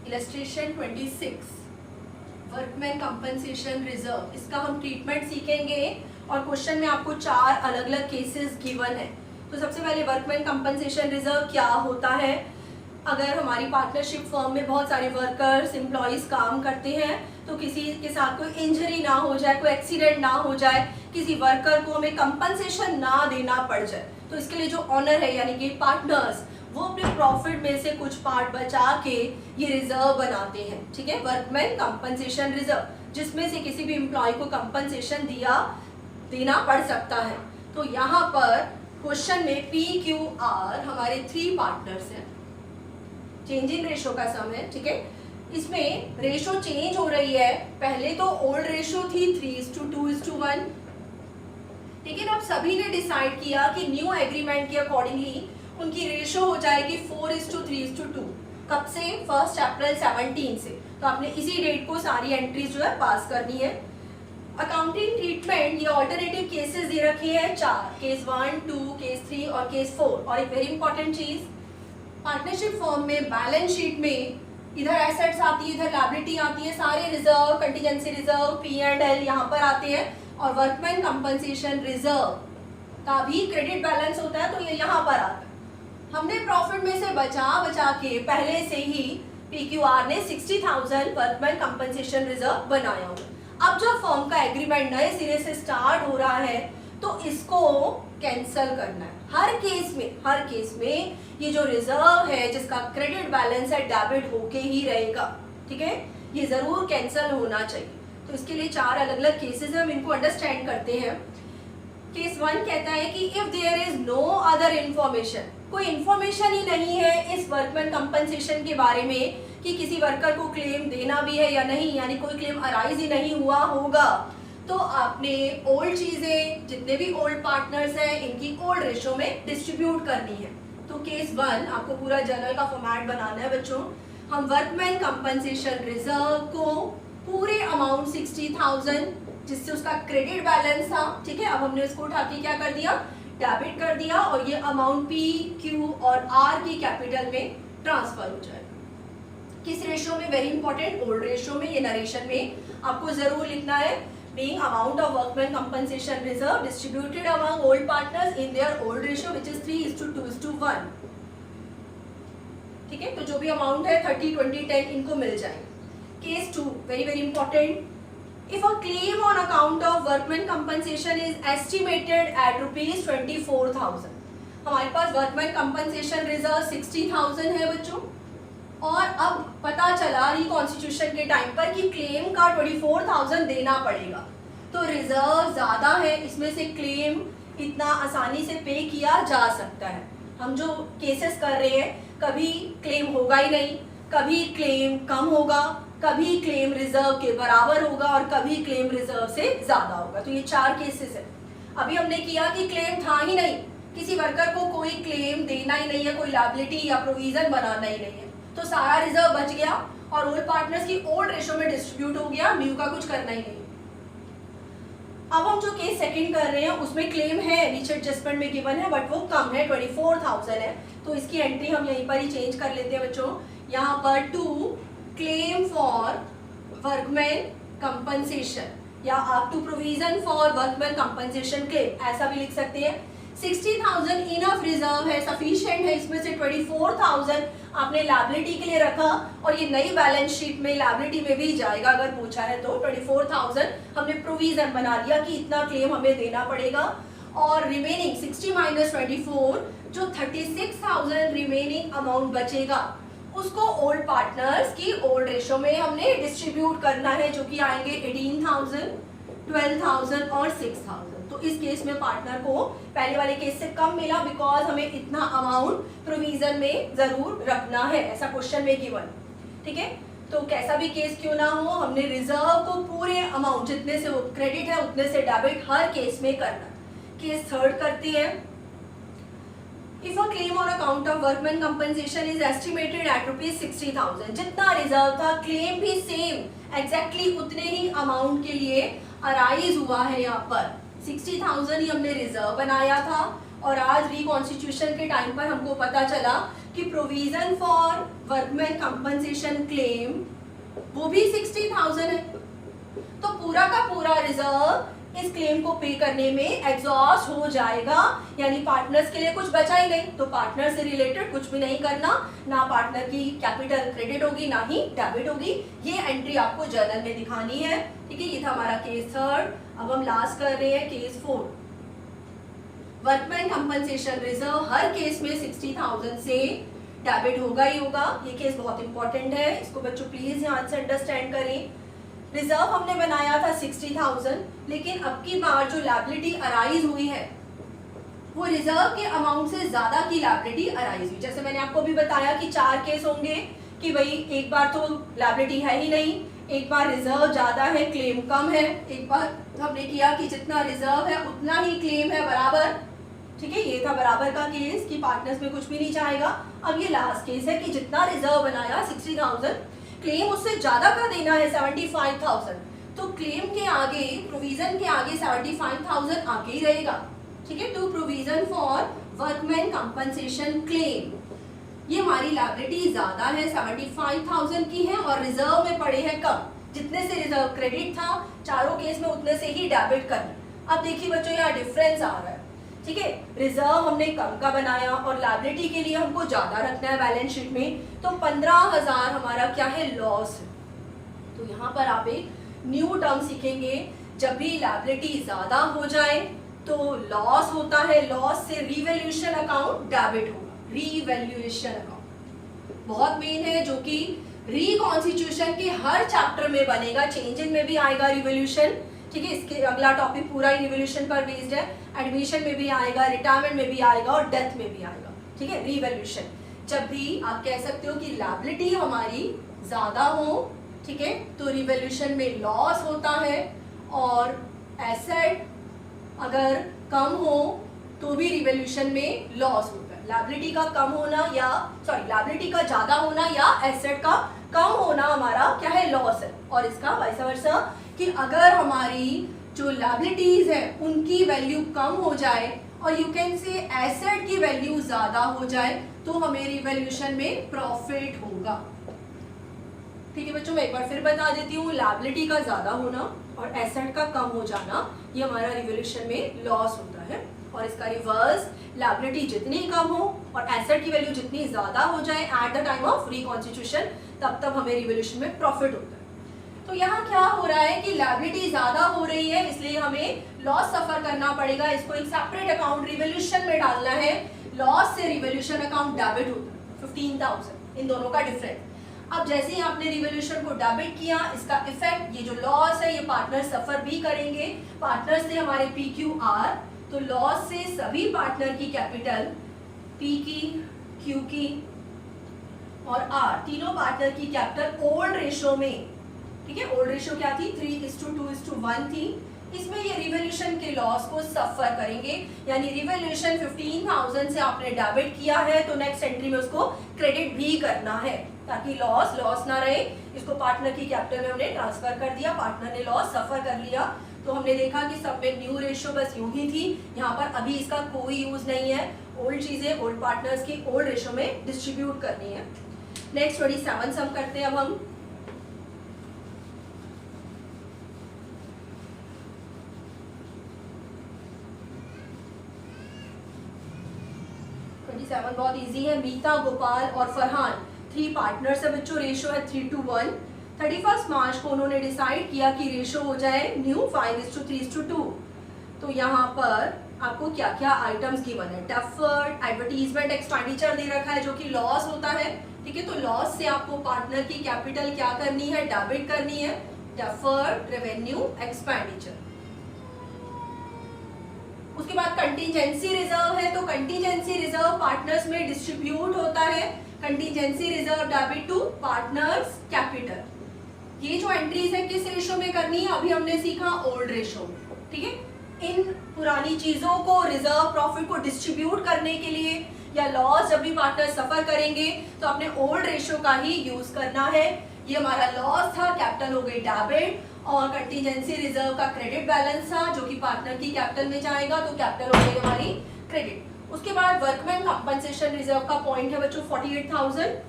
इलस्ट्रेशन 26, वर्कमैन कंपनसेशन रिजर्व, इसका हम ट्रीटमेंट सीखेंगे और क्वेश्चन में आपको 4 अलग अलग केसेस गिवन है। तो सबसे पहले वर्कमैन कंपनसेशन रिजर्व क्या होता है। अगर हमारी पार्टनरशिप फर्म में बहुत सारे वर्कर्स एम्प्लॉयज काम करते हैं, तो किसी के साथ कोई इंजरी ना हो जाए, कोई एक्सीडेंट ना हो जाए, किसी वर्कर को हमें कंपनसेशन ना देना पड़ जाए, तो इसके लिए जो ऑनर है यानी कि पार्टनर्स, वो अपने प्रॉफिट में से कुछ पार्ट बचा के ये रिजर्व बनाते हैं, ठीक है, वर्कमैन कंपनसेशन रिजर्व, जिसमें से किसी भी एम्प्लॉय को कंपनसेशन देना पड़ सकता है। तो यहाँ पर क्वेश्चन में PQR हमारे 3 पार्टनर्स हैं, चेंज इन रेशो का सम है, ठीक है। इसमें रेशो चेंज हो रही है, पहले तो ओल्ड रेशो थी 3:2:1, लेकिन अब सभी ने डिसाइड किया कि न्यू एग्रीमेंट के अकॉर्डिंगली उनकी रेशो हो जाएगी 4:3:2। कब से, 1 अप्रैल 17 से। तो आपने इसी डेट को सारी एंट्रीज जो है पास करनी है। अकाउंटिंग ट्रीटमेंट, ये ऑल्टरनेटिव केसेस दे रखे हैं 4, केस 1, 2, केस 3 और केस 4। और एक वेरी इंपॉर्टेंट चीज, पार्टनरशिप फर्म में बैलेंस शीट में इधर एसेट्स आती है, इधर लायबिलिटी आती है, सारे रिजर्व, कंटिजेंसी रिजर्व, P&L यहाँ पर आते हैं, और वर्कमैन कंपनसेशन रिजर्व का भी क्रेडिट बैलेंस होता है, तो ये यहाँ पर आता है। हमने प्रॉफिट में से बचा के पहले से ही PQR ने 60,000 वर्कमैन कंपनसेशन रिजर्व बनाया हुआ। अब जब फर्म का एग्रीमेंट नए सिरे से स्टार्ट हो रहा है, तो इसको कैंसल करना है। हर केस में ये जो रिजर्व है जिसका क्रेडिट बैलेंस है, डेबिट होके ही रहेगा, ठीक है, ये जरूर कैंसल होना चाहिए। तो इसके लिए 4 अलग अलग केसेस हैं, हम इनको अंडरस्टैंड करते हैं। केस 1 कहता है कि if there is no other information, कोई इंफॉर्मेशन ही नहीं है इस वर्कमैन कंपनसेशन के बारे में कि किसी वर्कर को क्लेम देना भी है या नहीं, यानी कोई क्लेम अराइज ही नहीं हुआ होगा, तो आपने ओल्ड चीजें, जितने भी ओल्ड पार्टनर्स हैं, इनकी ओल्ड रेशो में डिस्ट्रीब्यूट करनी है। तो केस 1 आपको पूरा जर्नल का फॉर्मेट बनाना है बच्चों। हम वर्कमैन कंपनसेशन रिजर्व को पूरे अमाउंट 60,000 जिससे उसका क्रेडिट बैलेंस था, ठीक है, अब हमने उसको उठा के क्या कर दिया, डेबिट कर दिया, और ये अमाउंट P, Q और R की कैपिटल में ट्रांसफर हो जाएगा। किस रेशो में, वेरी इंपॉर्टेंट, ओल्ड रेशो में। ये नरेशन में आपको जरूर लिखना है, being amount of workman compensation reserve distributed among old partners in their old ratio which is 3:2:1, ठीक है। तो जो भी अमाउंट है 30, 20, 10 इनको मिल जाएंगे। Case 2 very very important, if a claim on account of workman compensation is estimated at ₹24,000, हमारे पास workman compensation reserve 60,000 है बच्चों, और अब पता चला रिकॉन्स्टिट्यूशन के टाइम पर कि क्लेम का 24,000 देना पड़ेगा, तो रिजर्व ज्यादा है, इसमें से क्लेम इतना आसानी से पे किया जा सकता है। हम जो केसेस कर रहे हैं, कभी क्लेम होगा ही नहीं, कभी क्लेम कम होगा, कभी क्लेम रिजर्व के बराबर होगा और कभी क्लेम रिजर्व से ज्यादा होगा। तो ये 4 केसेस है। अभी हमने किया कि क्लेम था ही नहीं, किसी वर्कर को कोई क्लेम देना ही नहीं है, कोई लायबिलिटी या प्रोविजन बनाना ही नहीं है, तो सारा रिजर्व बच गया और ओल्ड पार्टनर्स की ओल्ड रेशो में डिस्ट्रीब्यूट हो गया, न्यू का कुछ करना ही नहीं। अब हम जो केस सेकंड कर रहे हैं उसमें क्लेम है, नीचे एडजस्टमेंट में गिवन है बट वो कम है, 24,000 है, तो इसकी एंट्री हम यहीं पर ही चेंज कर लेते हैं बच्चों। यहाँ पर to claim for workman compensation या आप to provision for workman compensation claim ऐसा भी लिख सकते हैं। 60,000 इनफ रिजर्व है, सफिशिएंट है, इसमें से 24,000 आपने लायबिलिटी के लिए रखा और ये नई बैलेंस शीट में लायबिलिटी में भी जाएगा अगर पूछा है तो। 24,000 हमने प्रोविजन बना लिया कि इतना क्लेम हमें देना पड़ेगा और रिमेनिंग 60 माइनस 24 जो 36,000 रिमेनिंग अमाउंट बचेगा उसको ओल्ड पार्टनर्स की ओल्ड रेशो में हमने डिस्ट्रीब्यूट करना है जो कि आएंगे 18,000, 12,000 और 6,000। तो इस केस में पार्टनर को पहले वाले केस से कम मिला बिकॉज हमें इतना अमाउंट प्रोविजन में जरूर रखना है, ऐसा क्वेश्चन में गिवन। ठीक है, तो कैसा भी केस क्यों ना हो हमने रिजर्व को पूरे अमाउंट जितने से वो क्रेडिट है उतने से डेबिट हर केस में करना। केस थर्ड करते हैं। If a claim on account of workman compensation is estimated at rupees 60,000, जितना रिजर्व था क्लेम भी सेम एग्जैक्टली उतने ही अमाउंट के लिए अराइज हुआ है। यहाँ पर 60,000 ही हमने रिजर्व बनाया था और आज रिकॉन्स्टिट्यूशन के टाइम पर हमको पता चला कि provision for workman compensation claim वो भी 60,000 है, तो पूरा का पूरा रिजर्व इस क्लेम को पे करने में एग्जॉस्ट हो जाएगा, यानी पार्टनर्स के लिए कुछ बचा ही नहीं। तो पार्टनर से रिलेटेड कुछ भी नहीं करना, ना पार्टनर की कैपिटल क्रेडिट होगी ना ही डेबिट होगी। ये एंट्री आपको जर्नल में दिखानी है। ठीक है, ये था हमारा केस थर्ड। अब हम लास्ट कर रहे हैं case fourth. Workman compensation reserve हर केस में 60,000 से डेबिट होगा ही होगा। ये केस बहुत इंपॉर्टेंट है, इसको बच्चों प्लीज ध्यान से अंडरस्टैंड करें। रिजर्व हमने बनाया था 60,000, लेकिन अब की बार जो लायबिलिटी अराइज हुई है वो रिजर्व के अमाउंट से ज्यादा की लायबिलिटी अराइज हुई। जैसे मैंने आपको भी बताया कि 4 केस होंगे कि भाई एक बार तो लायबिलिटी है ही नहीं, एक बार रिजर्व ज्यादा है क्लेम कम है, एक बार हमने किया कि जितना रिजर्व है उतना ही क्लेम है बराबर। ठीक है, ये था बराबर का केस कि पार्टनर्स में कुछ भी नहीं जाएगा। अब ये लास्ट केस है कि जितना रिजर्व बनाया 60,000, क्लेम उससे ज्यादा का देना है 75,000, तो क्लेम के आगे प्रोविजन के आगे 75,000 आगे ही रहेगा। ठीक है, to provision for workman compensation claim, ये हमारी लायबिलिटी ज्यादा है 75,000 की है और रिजर्व में पड़े हैं कम। जितने से रिजर्व क्रेडिट था चारों केस में उतने से ही डेबिट करना। अब देखिए बच्चों यहाँ डिफरेंस आ रहा है। ठीक है, रिजर्व हमने कम का बनाया और लायबिलिटी के लिए हमको ज्यादा रखना है बैलेंस शीट में, तो 15,000 हमारा क्या है लॉस है। तो यहाँ पर आप एक न्यू टर्म सीखेंगे, जब भी लायबिलिटी ज्यादा हो जाए तो लॉस होता है, लॉस से रिवैल्यूएशन अकाउंट डेबिट होगा। रिवैल्यूएशन अकाउंट बहुत मेन है जो कि रिकॉन्स्टिट्यूशन के हर चैप्टर में बनेगा, चेंज इन में भी आएगा रिवैल्यूएशन। ठीक है, इसके अगला टॉपिक पूरा ही रिवैल्यूएशन पर बेस्ड है, एडमिशन में भी आएगा, रिटायरमेंट में भी आएगा और डेथ में भी आएगा। ठीक है, रिवैल्यूएशन जब भी आप कह सकते हो कि लायबिलिटी हमारी ज्यादा हो, ठीक है, तो रिवैल्यूएशन में लॉस होता है, और एसेट अगर कम हो तो भी रिवैल्यूएशन में लॉस होता है। लायबिलिटी का कम होना या लायबिलिटी का ज्यादा होना या एसेट का कम होना हमारा क्या है लॉस है, और इसका वाइस वर्सा कि अगर हमारी जो लायबिलिटीज है उनकी वैल्यू कम हो जाए और यू कैन से एसेट की वैल्यू ज्यादा हो जाए तो हमें रिवैल्यूएशन में प्रॉफिट होगा। ठीक है बच्चों, मैं एक बार फिर बता देती हूँ, लायबिलिटी का ज्यादा होना और एसेट का कम हो जाना ये हमारा रिवैल्यूएशन में लॉस होता है, और इसका रिवर्स लायबिलिटी जितनी कम हो और एसेट की वैल्यू जितनी ज्यादा हो जाए at the time of reconstitution तब हमें रिवैल्यूएशन में प्रॉफिट होता है। तो यहाँ क्या हो रहा है कि लायबिलिटी ज्यादा हो रही है इसलिए हमें लॉस सफर करना पड़ेगा, इसको एक सेपरेट अकाउंट रिवैल्यूएशन में डालना है। लॉस से रिवैल्यूएशन अकाउंट डेबिट होता है 15,000, इन दोनों का डिफरेंस। अब जैसे ही आपने रिवैल्यूएशन को डेबिट किया, इसका इफेक्ट ये जो लॉस है ये पार्टनर सफर भी करेंगे। पार्टनर से हमारे PQR, तो लॉस से सभी पार्टनर की कैपिटल P की, Q की और R तीनों पार्टनर की कैपिटल ओल्ड रेशो में, ठीक है, ओल्ड रेशो क्या थी 3:2:1 थी, इसमें ये रिवैल्यूएशन के लॉस को सफर करेंगे। यानी रिवैल्यूएशन 15,000 से आपने डेबिट किया है तो नेक्स्ट एंट्री में उसको क्रेडिट भी करना है ताकि लॉस ना रहे। इसको पार्टनर की कैपिटल में हमने ट्रांसफर कर दिया, पार्टनर ने लॉस सफर कर लिया तो हमने देखा कि सब में न्यू रेशियो बस यूं ही थी, यहाँ पर अभी इसका कोई यूज नहीं है। ओल्ड चीजें ओल्ड पार्टनर्स की ओल्ड रेशियो में डिस्ट्रीब्यूट करनी है। नेक्स्ट 27 सम करते हैं अब हम। बहुत इजी है। मीता, गोपाल और फरहान 3 पार्टनर्स है बच्चों, रेशियो है 3:1। 31 मार्च को उन्होंने डिसाइड किया कि रेशियो हो जाए न्यू 5:3:2। तो यहाँ पर आपको क्या क्या आइटम्स गिवन है। डेफर्ड, एडवर्टीजमेंट एक्सपेंडिचर दे रखा है जो कि लॉस होता है, ठीक है। तो लॉस से आपको पार्टनर की कैपिटल क्या करनी है, डेबिट करनी है। Deferred revenue expenditure. उसके बाद कंटीजेंसी रिजर्व है, तो कंटीजेंसी रिजर्व पार्टनर्स में डिस्ट्रीब्यूट होता है। Contingency reserve debit to partners capital. ये जो एंट्रीज है किस रेशो में करनी है, अभी हमने सीखा ओल्ड रेशो में, ठीक है। इन पुरानी चीजों को, रिजर्व प्रॉफिट को डिस्ट्रीब्यूट करने के लिए या लॉस जब भी पार्टनर सफर करेंगे तो अपने ओल्ड रेशो का ही यूज करना है। ये हमारा लॉस था, कैपिटल हो गई डेबिट, और कंटीजेंसी रिजर्व का क्रेडिट बैलेंस था जो कि पार्टनर की कैपिटल में जाएगा, तो कैपिटल हो गई हमारी क्रेडिट। उसके बाद वर्कमैन कंपनसेशन रिजर्व का पॉइंट है बच्चों 48,000,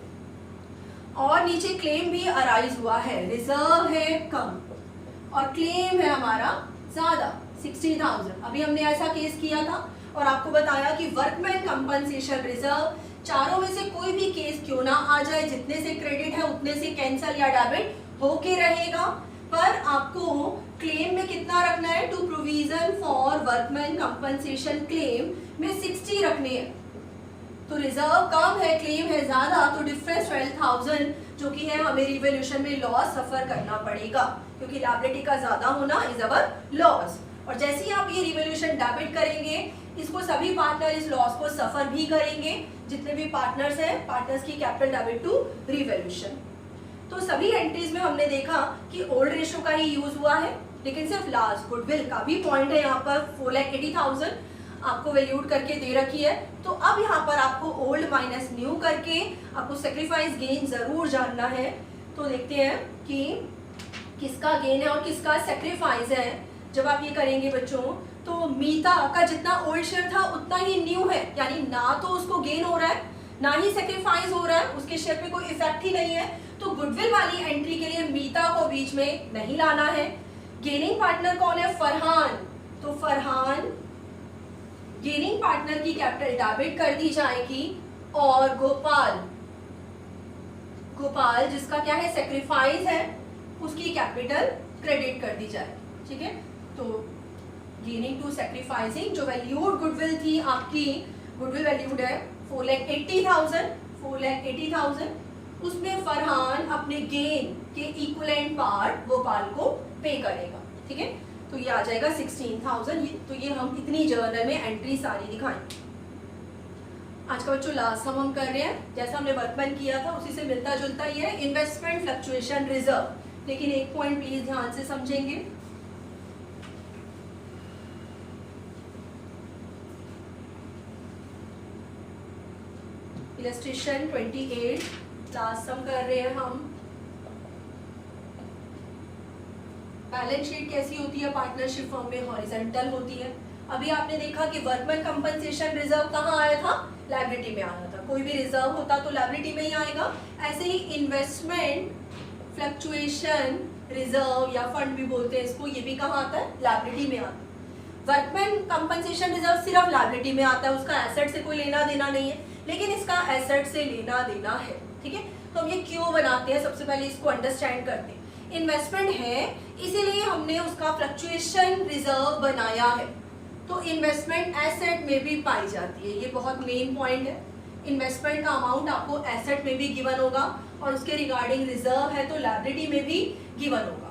और नीचे क्लेम भी अराइज हुआ है। रिजर्व है कम और क्लेम है हमारा ज्यादा 60,000। अभी हमने ऐसा केस किया था और आपको बताया कि वर्कमैन कंपनसेशन रिजर्व चारों में से कोई भी केस क्यों ना आ जाए, जितने से क्रेडिट है उतने से कैंसल या डेबिट होके रहेगा, पर आपको क्लेम में कितना रखना है, to provision for workman compensation claim में 60 रखने हैं। तो रिजर्व कम है, क्लेम है ज्यादा, तो डिफरेंस 12,000 जो कि है हमें रिवोल्यूशन में लॉस सफर करना पड़ेगा, क्योंकि लायबिलिटी का ज्यादा होना इज अवर लॉस। और जैसे ही आप ये रिवोल्यूशन डेबिट करेंगे, इसको सभी पार्टनर इस लॉस को सफर भी करेंगे, जितने भी पार्टनर्स हैं, पार्टनर्स की कैपिटल डेबिट टू रिवोल्यूशन। तो सभी एंट्रीज में हमने देखा कि ओल्ड रेशो का ही यूज हुआ है, लेकिन सिर्फ लास्ट गुडविल का भी पॉइंट है यहाँ पर 4,80,000 आपको वैल्यूड करके दे रखी है। तो अब यहाँ पर आपको ओल्ड माइनस न्यू करके आपको सेक्रीफाइस गेन जरूर जानना है। तो देखते हैं कि किसका गेन है और किसका सेक्रीफाइस है। जब आप ये करेंगे बच्चों, तो मीता का जितना ओल्ड शेयर था उतना ही न्यू है, यानी ना तो उसको गेन हो रहा है ना ही सेक्रीफाइस हो रहा है, उसके शेयर पे कोई इफेक्ट ही नहीं है। तो गुडविल वाली एंट्री के लिए मीता को बीच में नहीं लाना है। गेनिंग पार्टनर कौन है, फरहान, तो फरहान गेनिंग पार्टनर की कैपिटल डेबिट कर दी जाएगी, और गोपाल जिसका क्या है सेक्रीफाइस है, उसकी कैपिटल क्रेडिट कर दी जाए, ठीक है। तो गेनिंग टू सेक्रीफाइसिंग जो वैल्यूड गुडविल थी आपकी, गुडविल वैल्यूड है 4,80,000, उसमें फरहान अपने गेन के इक्विवेलेंट पार्ट गोपाल को पे करेगा, ठीक है। तो ये आ जाएगा 16,000। तो ये हम इतनी जर्नल में एंट्री सारी दिखाएं। आज का बच्चों लास्ट हम कर रहे हैं, जैसा हमने वर्कमैन किया था उसी से मिलता जुलता ये है, इन्वेस्टमेंट फ्लक्चुएशन रिजर्व। लेकिन एक पॉइंट प्लीज ध्यान से समझेंगे, इलस्ट्रेशन 28 लास्ट सम कर रहे हैं हम। बैलेंस शीट कैसी होती है पार्टनरशिप फर्म में, हॉरिजॉन्टल होती है। अभी आपने देखा कि वर्कमैन कंपनसेशन रिजर्व कहाँ आया था, लायबिलिटी में आया था। कोई भी रिजर्व होता तो लायबिलिटी में ही आएगा। ऐसे ही इन्वेस्टमेंट फ्लक्चुएशन रिजर्व या फंड भी बोलते हैं इसको, ये भी कहाँ आता है, लायबिलिटी में आता है। वर्कमैन कंपनसेशन रिजर्व सिर्फ लायबिलिटी में आता है, उसका एसेट से कोई लेना देना नहीं है, लेकिन इसका एसेट से लेना देना है, ठीक है। तो हम ये क्यों बनाते हैं, सबसे पहले इसको अंडरस्टैंड करते हैं। इन्वेस्टमेंट है इसीलिए हमने उसका फ्लक्चुएशन रिजर्व बनाया है, तो इन्वेस्टमेंट एसेट में भी पाई जाती है, ये बहुत मेन पॉइंट है। इन्वेस्टमेंट का अमाउंट आपको एसेट में भी गिवन होगा, और उसके रिगार्डिंग रिजर्व है तो लायबिलिटी में भी गिवन होगा।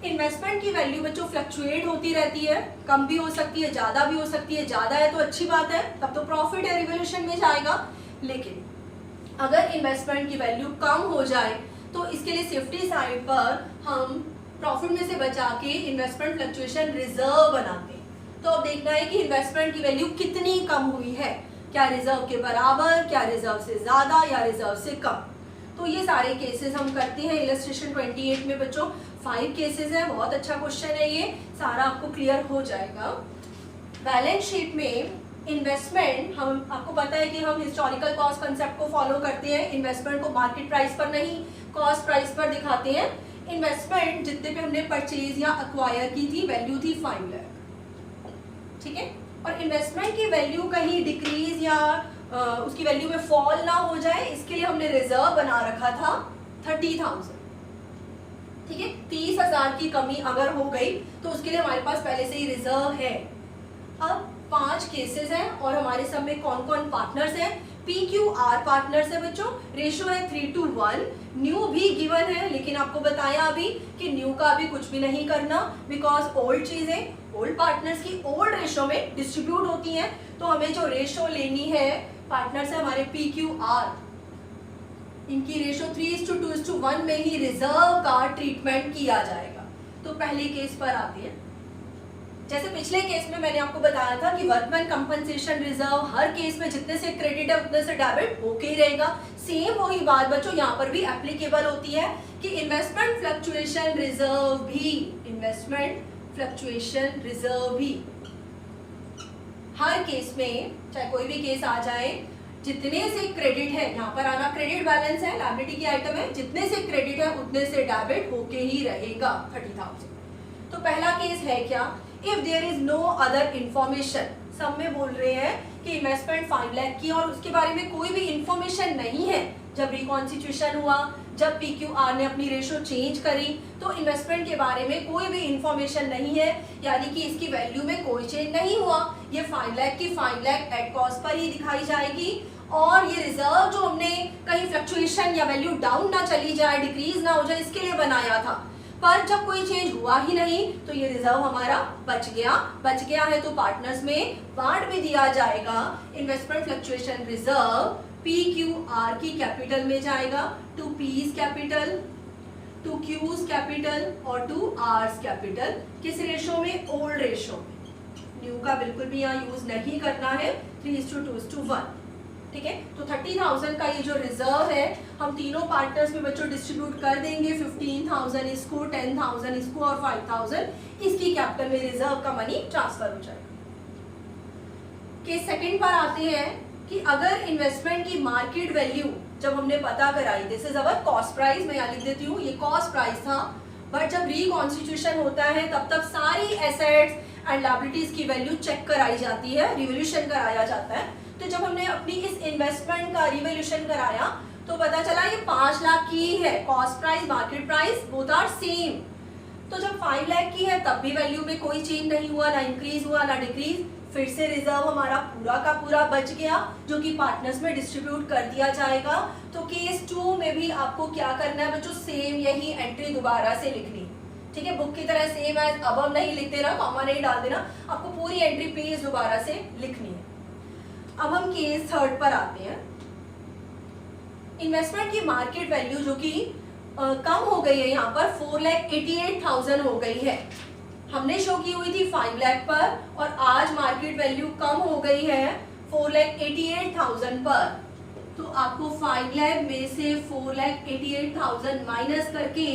इन्वेस्टमेंट की वैल्यू बच्चों फ्लक्चुएट होती रहती है, कम भी हो सकती है, ज्यादा भी हो सकती है। ज्यादा है तो अच्छी बात है, तब तो प्रॉफिट है, रिवोल्यूशन में जाएगा। लेकिन अगर इन्वेस्टमेंट की वैल्यू कम हो जाए तो इसके लिए सेफ्टी साइड पर हम प्रॉफिट में से बचा के इन्वेस्टमेंट फ्लक्चुएशन रिजर्व बनाते हैं। तो अब देखना है कि इन्वेस्टमेंट की वैल्यू कितनी कम हुई है, क्या रिजर्व के बराबर, क्या रिजर्व से ज्यादा या रिजर्व से कम। तो ये सारे केसेस हम करते हैं इलस्ट्रेशन 28 में बच्चों। 5 केसेस हैं, बहुत अच्छा क्वेश्चन है ये, सारा आपको क्लियर हो जाएगा। बैलेंस शीट में इन्वेस्टमेंट, हम आपको पता है कि हम हिस्टोरिकल कॉस्ट कंसेप्ट को फॉलो करते हैं। इन्वेस्टमेंट को मार्केट प्राइस पर नहीं, कॉस्ट प्राइस पर दिखाते हैं। इन्वेस्टमेंट जितने पे हमने परचेज या अक्वायर की थी, वैल्यू थी 5 लाख, ठीक है। और इन्वेस्टमेंट की वैल्यू कहीं डिक्रीज या उसकी वैल्यू में फॉल ना हो जाए, इसके लिए हमने रिजर्व बना रखा था 30,000, ठीक है। 30,000 की कमी अगर हो गई तो उसके लिए हमारे पास पहले से ही रिजर्व है। अब 5 केसेस हैं और हमारे सब में कौन कौन पार्टनर्स हैं। PQR पार्टनर्स है बच्चों, रेशियो है 3:1। न्यू भी गिवन है, लेकिन आपको बताया अभी कि न्यू का अभी कुछ भी नहीं करना, बिकॉज ओल्ड चीजें ओल्ड पार्टनर्स की ओल्ड रेशियो में डिस्ट्रीब्यूट होती हैं। तो हमें जो रेशियो लेनी है पार्टनर्स है हमारे PQR, इनकी रेशियो 3:2:1 में ही रिजर्व का ट्रीटमेंट किया जाएगा। तो पहले केस पर आते हैं। जैसे पिछले केस में मैंने आपको बताया था कि वर्कमैन कंपनसेशन रिजर्व हर केस में जितने से क्रेडिट है उतने से डेबिट होके ही रहेगा। सेम वही बात बच्चों यहाँ पर भी एप्लीकेबल होती है कि इन्वेस्टमेंट फ्लक्चुएशन रिजर्व भी, इन्वेस्टमेंट फ्लक्चुएशन रिजर्व भी हर केस में, चाहे कोई भी केस आ जाए, जितने से क्रेडिट है, यहाँ पर आना क्रेडिट बैलेंस है, लायबिलिटी की आइटम है, जितने से क्रेडिट है उतने से डेबिट होके ही रहेगा 30,000। तो पहला केस है क्या, if there is no other information. सब में बोल रहे हैं कि इन्वेस्टमेंट 5 लाख की और उसके बारे में कोई भी इंफॉर्मेशन नहीं है। जब रिकॉन्स्टिट्यूशन हुआ, जब PQR ने अपनी रेशियो चेंज करी, तो इन्वेस्टमेंट के बारे में कोई भी इंफॉर्मेशन नहीं है, यानी कि इसकी वैल्यू में कोई चेंज नहीं हुआ। ये 5 लाख की 5 लाख एट कॉस्ट पर ही दिखाई जाएगी। और ये रिजर्व जो हमने कहीं फ्लक्चुएशन या वैल्यू डाउन ना चली जाए, डिक्रीज ना हो जाए, इसके लिए बनाया था। पर जब कोई चेंज हुआ ही नहीं तो ये रिजर्व हमारा बच गया है। तो पार्टनर्स में बांट भी दिया जाएगा। इन्वेस्टमेंट फ्लक्चुएशन रिजर्व PQR की कैपिटल में जाएगा, to P's capital, to Q's capital और टू R's कैपिटल। किस रेशो में, ओल्ड रेशो में। न्यू का बिल्कुल भी यहाँ यूज नहीं करना है, 3:2:1, ठीक है। तो 30,000 का ये जो रिजर्व है हम तीनों पार्टनर्स में बच्चों डिस्ट्रीब्यूट कर देंगे। 15,000 इसको, 10,000 इसको और 5,000 इसकी कैपिटल में रिजर्व का मनी ट्रांसफर हो जाएगा। केस सेकंड पर आते हैं कि अगर इन्वेस्टमेंट की मार्केट वैल्यू जब हमने पता कराई, this is our cost price, मैं यहाँ लिख देती हूँ, ये कॉस्ट प्राइस था। बट जब रिकॉन्स्टिट्यूशन होता है तब सारी एसेट्स एंड लायबिलिटीज की वैल्यू चेक कराई जाती है, रिवोल्यूशन कराया जाता है। तो जब हमने अपनी इस इन्वेस्टमेंट का रिवोल्यूशन कराया तो पता चला ये 5 लाख की है। Cost price, market price both are same. तो जब 5 लाख की है तब भी वैल्यू में कोई चेंज नहीं हुआ, ना इंक्रीज हुआ ना डिक्रीज। फिर से रिजर्व हमारा पूरा का पूरा बच गया, जो कि पार्टनर्स में डिस्ट्रीब्यूट कर दिया जाएगा। तो केस 2 में भी आपको क्या करना है बच्चों, सेम यही एंट्री दोबारा से लिखनी, ठीक है। बुक की तरह सेम एज अब नहीं लिख देना, कॉमा नहीं डाल देना, आपको पूरी एंट्री पेज दोबारा से लिखनी है। अब हम केस 3 पर आते हैं। इन्वेस्टमेंट की मार्केट वैल्यू जो कि कम हो गई है, यहाँ पर 4,88,000 हो गई है। हमने शो की हुई थी 5 लाख पर और आज मार्केट वैल्यू कम हो गई है 4,88,000 पर। तो आपको 5 लाख में से 4,88,000 माइनस करके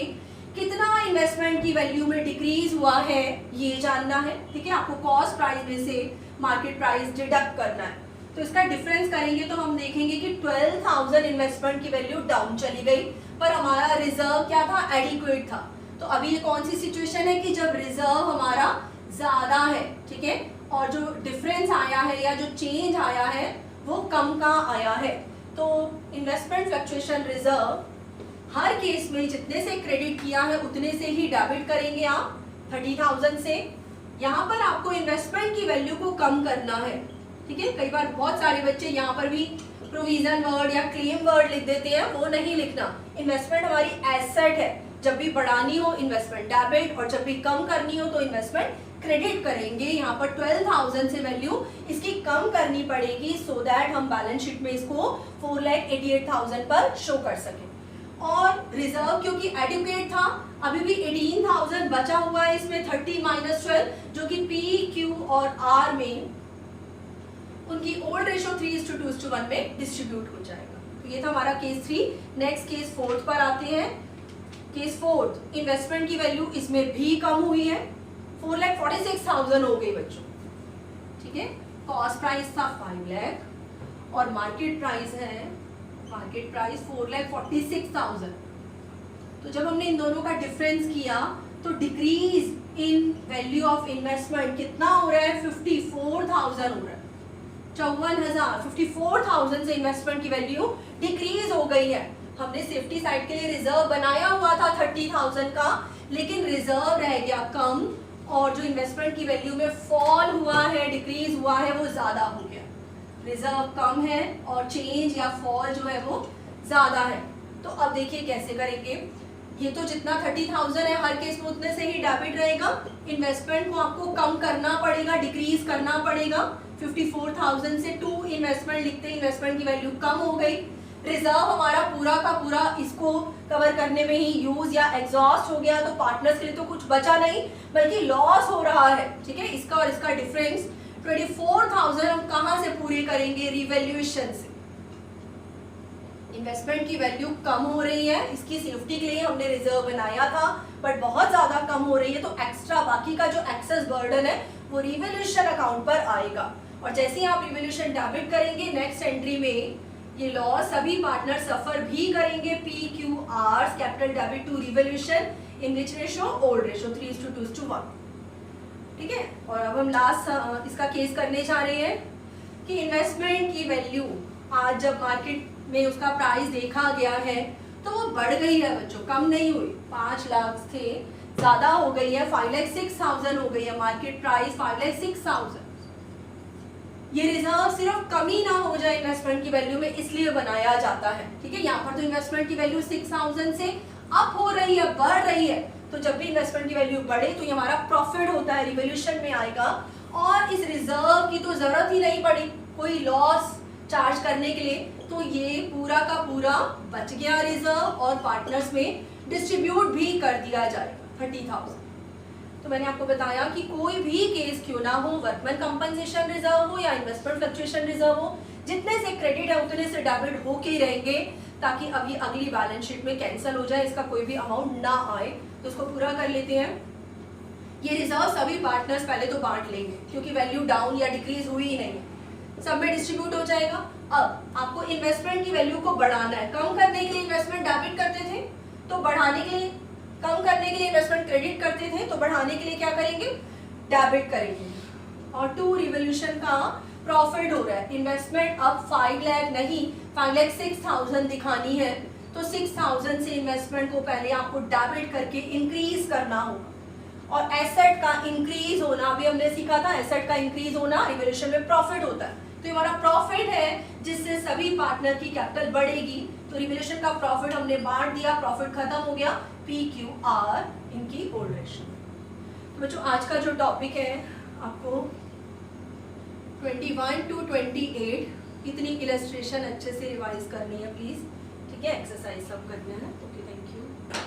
कितना इन्वेस्टमेंट की वैल्यू में डिक्रीज हुआ है ये जानना है, ठीक है। आपको कॉस्ट प्राइस में से मार्केट प्राइस डिडक्ट करना है। तो इसका डिफरेंस करेंगे तो हम देखेंगे कि 12,000 इन्वेस्टमेंट की वैल्यू डाउन चली गई, पर हमारा रिजर्व क्या था, एडिक्वेट था। तो अभी ये कौन सी सिचुएशन है कि जब रिजर्व हमारा ज्यादा है, ठीक है, और जो डिफरेंस आया है या जो चेंज आया है वो कम का आया है। तो इन्वेस्टमेंट फ्लक्चुएशन रिजर्व हर केस में जितने से क्रेडिट किया है उतने से ही डेबिट करेंगे आप 30,000 से। यहाँ पर आपको इन्वेस्टमेंट की वैल्यू को कम करना है, ठीक है। कई बार बहुत सारे बच्चे यहाँ पर भी प्रोविजन वर्ड या क्लेम वर्ड लिख देते हैं, वो नहीं लिखना। इन्वेस्टमेंट हमारी एसेट है, जब भी बढ़ानी हो इन्वेस्टमेंट डेबिट और जब भी कम करनी हो तो इन्वेस्टमेंट क्रेडिट करेंगे। यहाँ पर 12,000 से वैल्यू इसकी कम करनी पड़ेगी सो दैट हम बैलेंस शीट में इसको 4,88,000 पर शो कर सकें। और रिजर्व क्योंकि एडिक्वेट था, अभी भी 18,000 बचा हुआ है इसमें 30 - 12 जो कि P, Q और R में उनकी ओल्ड रेशो 3:2:1 में डिस्ट्रीब्यूट हो जाएगा। तो ये था हमारा केस 3। नेक्स्ट केस 4 पर आते हैं। केस 4, इन्वेस्टमेंट की वैल्यू इसमें भी कम हुई है, 4,46,000 हो गई बच्चों। ठीक है, कॉस्ट प्राइस था 5 लाख और मार्केट प्राइस है, मार्केट प्राइस 4,46,000। तो जब हमने इन दोनों का डिफरेंस किया तो decrease in value of investment कितना हो रहा है, 54,000 हो रहा है। 54,000, 54,000 से इन्वेस्टमेंट की वैल्यू डिक्रीज हो गई है। हमने सेफ्टी साइड के लिए रिजर्व बनाया हुआ था 30,000 का, लेकिन रिजर्व रह गया कम और जो इन्वेस्टमेंट की वैल्यू में फॉल हुआ है, डिक्रीज हुआ है, वो ज्यादा हो गया। रिजर्व कम है और चेंज या फॉल जो है वो ज्यादा है। तो अब देखिए कैसे करेंगे। ये तो जितना 30,000 है हर केस में उतने से ही डेबिट रहेगा। इन्वेस्टमेंट को आपको कम करना पड़ेगा, डिक्रीज करना पड़ेगा। 54,000 से 2 इन्वेस्टमेंट लिखते, इन्वेस्टमेंट की वैल्यू कम हो गई। रिजर्व हमारा पूरा का पूरा इसको कवर करने में ही यूज या एग्जॉस्ट हो गया, तो पार्टनर्स के लिए तो कुछ बचा नहीं बल्कि लॉस हो रहा है। ठीक है, इसका और इसका डिफरेंस 24,000 हम कहां से पूरे करेंगे, रिवैल्यूएशन से। इन्वेस्टमेंट की वैल्यू कम हो रही है, इसकी सेफ्टी के लिए हमने रिजर्व बनाया था बट बहुत ज्यादा कम हो रही है, तो एक्स्ट्रा बाकी का जो एक्सेस बर्डन है वो रिवैल्यूएशन अकाउंट पर आएगा। और जैसे ही आप रिवैल्यूएशन डेबिट करेंगे नेक्स्ट एंट्री में ये लॉस सभी पार्टनर सफर भी करेंगे। PQR capital debit to revaluation in which ratio, old ratio 3:2:1। ठीक है, और अब हम लास्ट इसका केस करने जा रहे हैं कि इन्वेस्टमेंट की वैल्यू आज जब मार्केट में उसका प्राइस देखा गया है तो वो बढ़ गई है बच्चों, कम नहीं हुई। 5 लाख थे, ज्यादा हो गई है, 5,06,000 हो गई है। Market price 5,06,000। ये रिजर्व सिर्फ कमी ना हो जाए इन्वेस्टमेंट की वैल्यू में, इसलिए बनाया जाता है। ठीक है, यहाँ पर तो इन्वेस्टमेंट की वैल्यू 6,000 से अप हो रही है, बढ़ रही है, तो जब भी इन्वेस्टमेंट की वैल्यू बढ़े तो ये हमारा प्रॉफिट होता है, रिवैल्यूएशन में आएगा। और इस रिजर्व की तो जरूरत ही नहीं पड़ी कोई लॉस चार्ज करने के लिए, तो ये पूरा का पूरा बच गया रिजर्व और पार्टनर्स में डिस्ट्रीब्यूट भी कर दिया जाएगा 30,000। तो मैंने आपको बताया कि कोई भी केस क्यों ना हो, वर्कमैन कंपनसेशन रिजर्व हो या इन्वेस्टमेंट फ्लक्चुएशन रिजर्व हो, जितने से क्रेडिट है उतने से डेबिट होके ही रहेंगे ताकि अभी अगली बैलेंस शीट में कैंसिल हो जाए, इसका कोई भी अमाउंट ना आए। तो इसको पूरा कर लेते हैं। ये रिजर्व सभी पार्टनर्स पहले तो बांट लेंगे क्योंकि वैल्यू डाउन या डिक्रीज हुई ही नहीं है, सब में डिस्ट्रीब्यूट हो जाएगा। अब आपको इन्वेस्टमेंट की वैल्यू को बढ़ाना है। कम करने के लिए इन्वेस्टमेंट डेबिट करते थे, तो बढ़ाने के लिए, कम करने के लिए इन्वेस्टमेंट क्रेडिट करते थे, तो बढ़ाने के लिए क्या करेंगे, डेबिट करेंगे। और 2 रिवॉल्यूशन का प्रॉफिट हो रहा है। इन्वेस्टमेंट अब 5 लाख नहीं, 5,06,000 दिखानी है, तो 6,000 से इन्वेस्टमेंट को पहले आपको डेबिट करके इंक्रीज करना होगा। और एसेट का इंक्रीज होना भी हमने सीखा था, एसेट का इंक्रीज होना रिवॉल्यूशन में प्रॉफिट होता है। तो हमारा प्रॉफिट है जिससे सभी पार्टनर की कैपिटल बढ़ेगी, तो रिवॉल्यूशन का प्रॉफिट हमने बांट दिया, प्रॉफिट खत्म हो गया। PQR इनकी ओल्ड रेशियो। तो बच्चों आज का जो टॉपिक है आपको 21 to 28 इतनी इलस्ट्रेशन अच्छे से रिवाइज करनी है प्लीज। ठीक है, एक्सरसाइज सब करना है। Okay, thank you.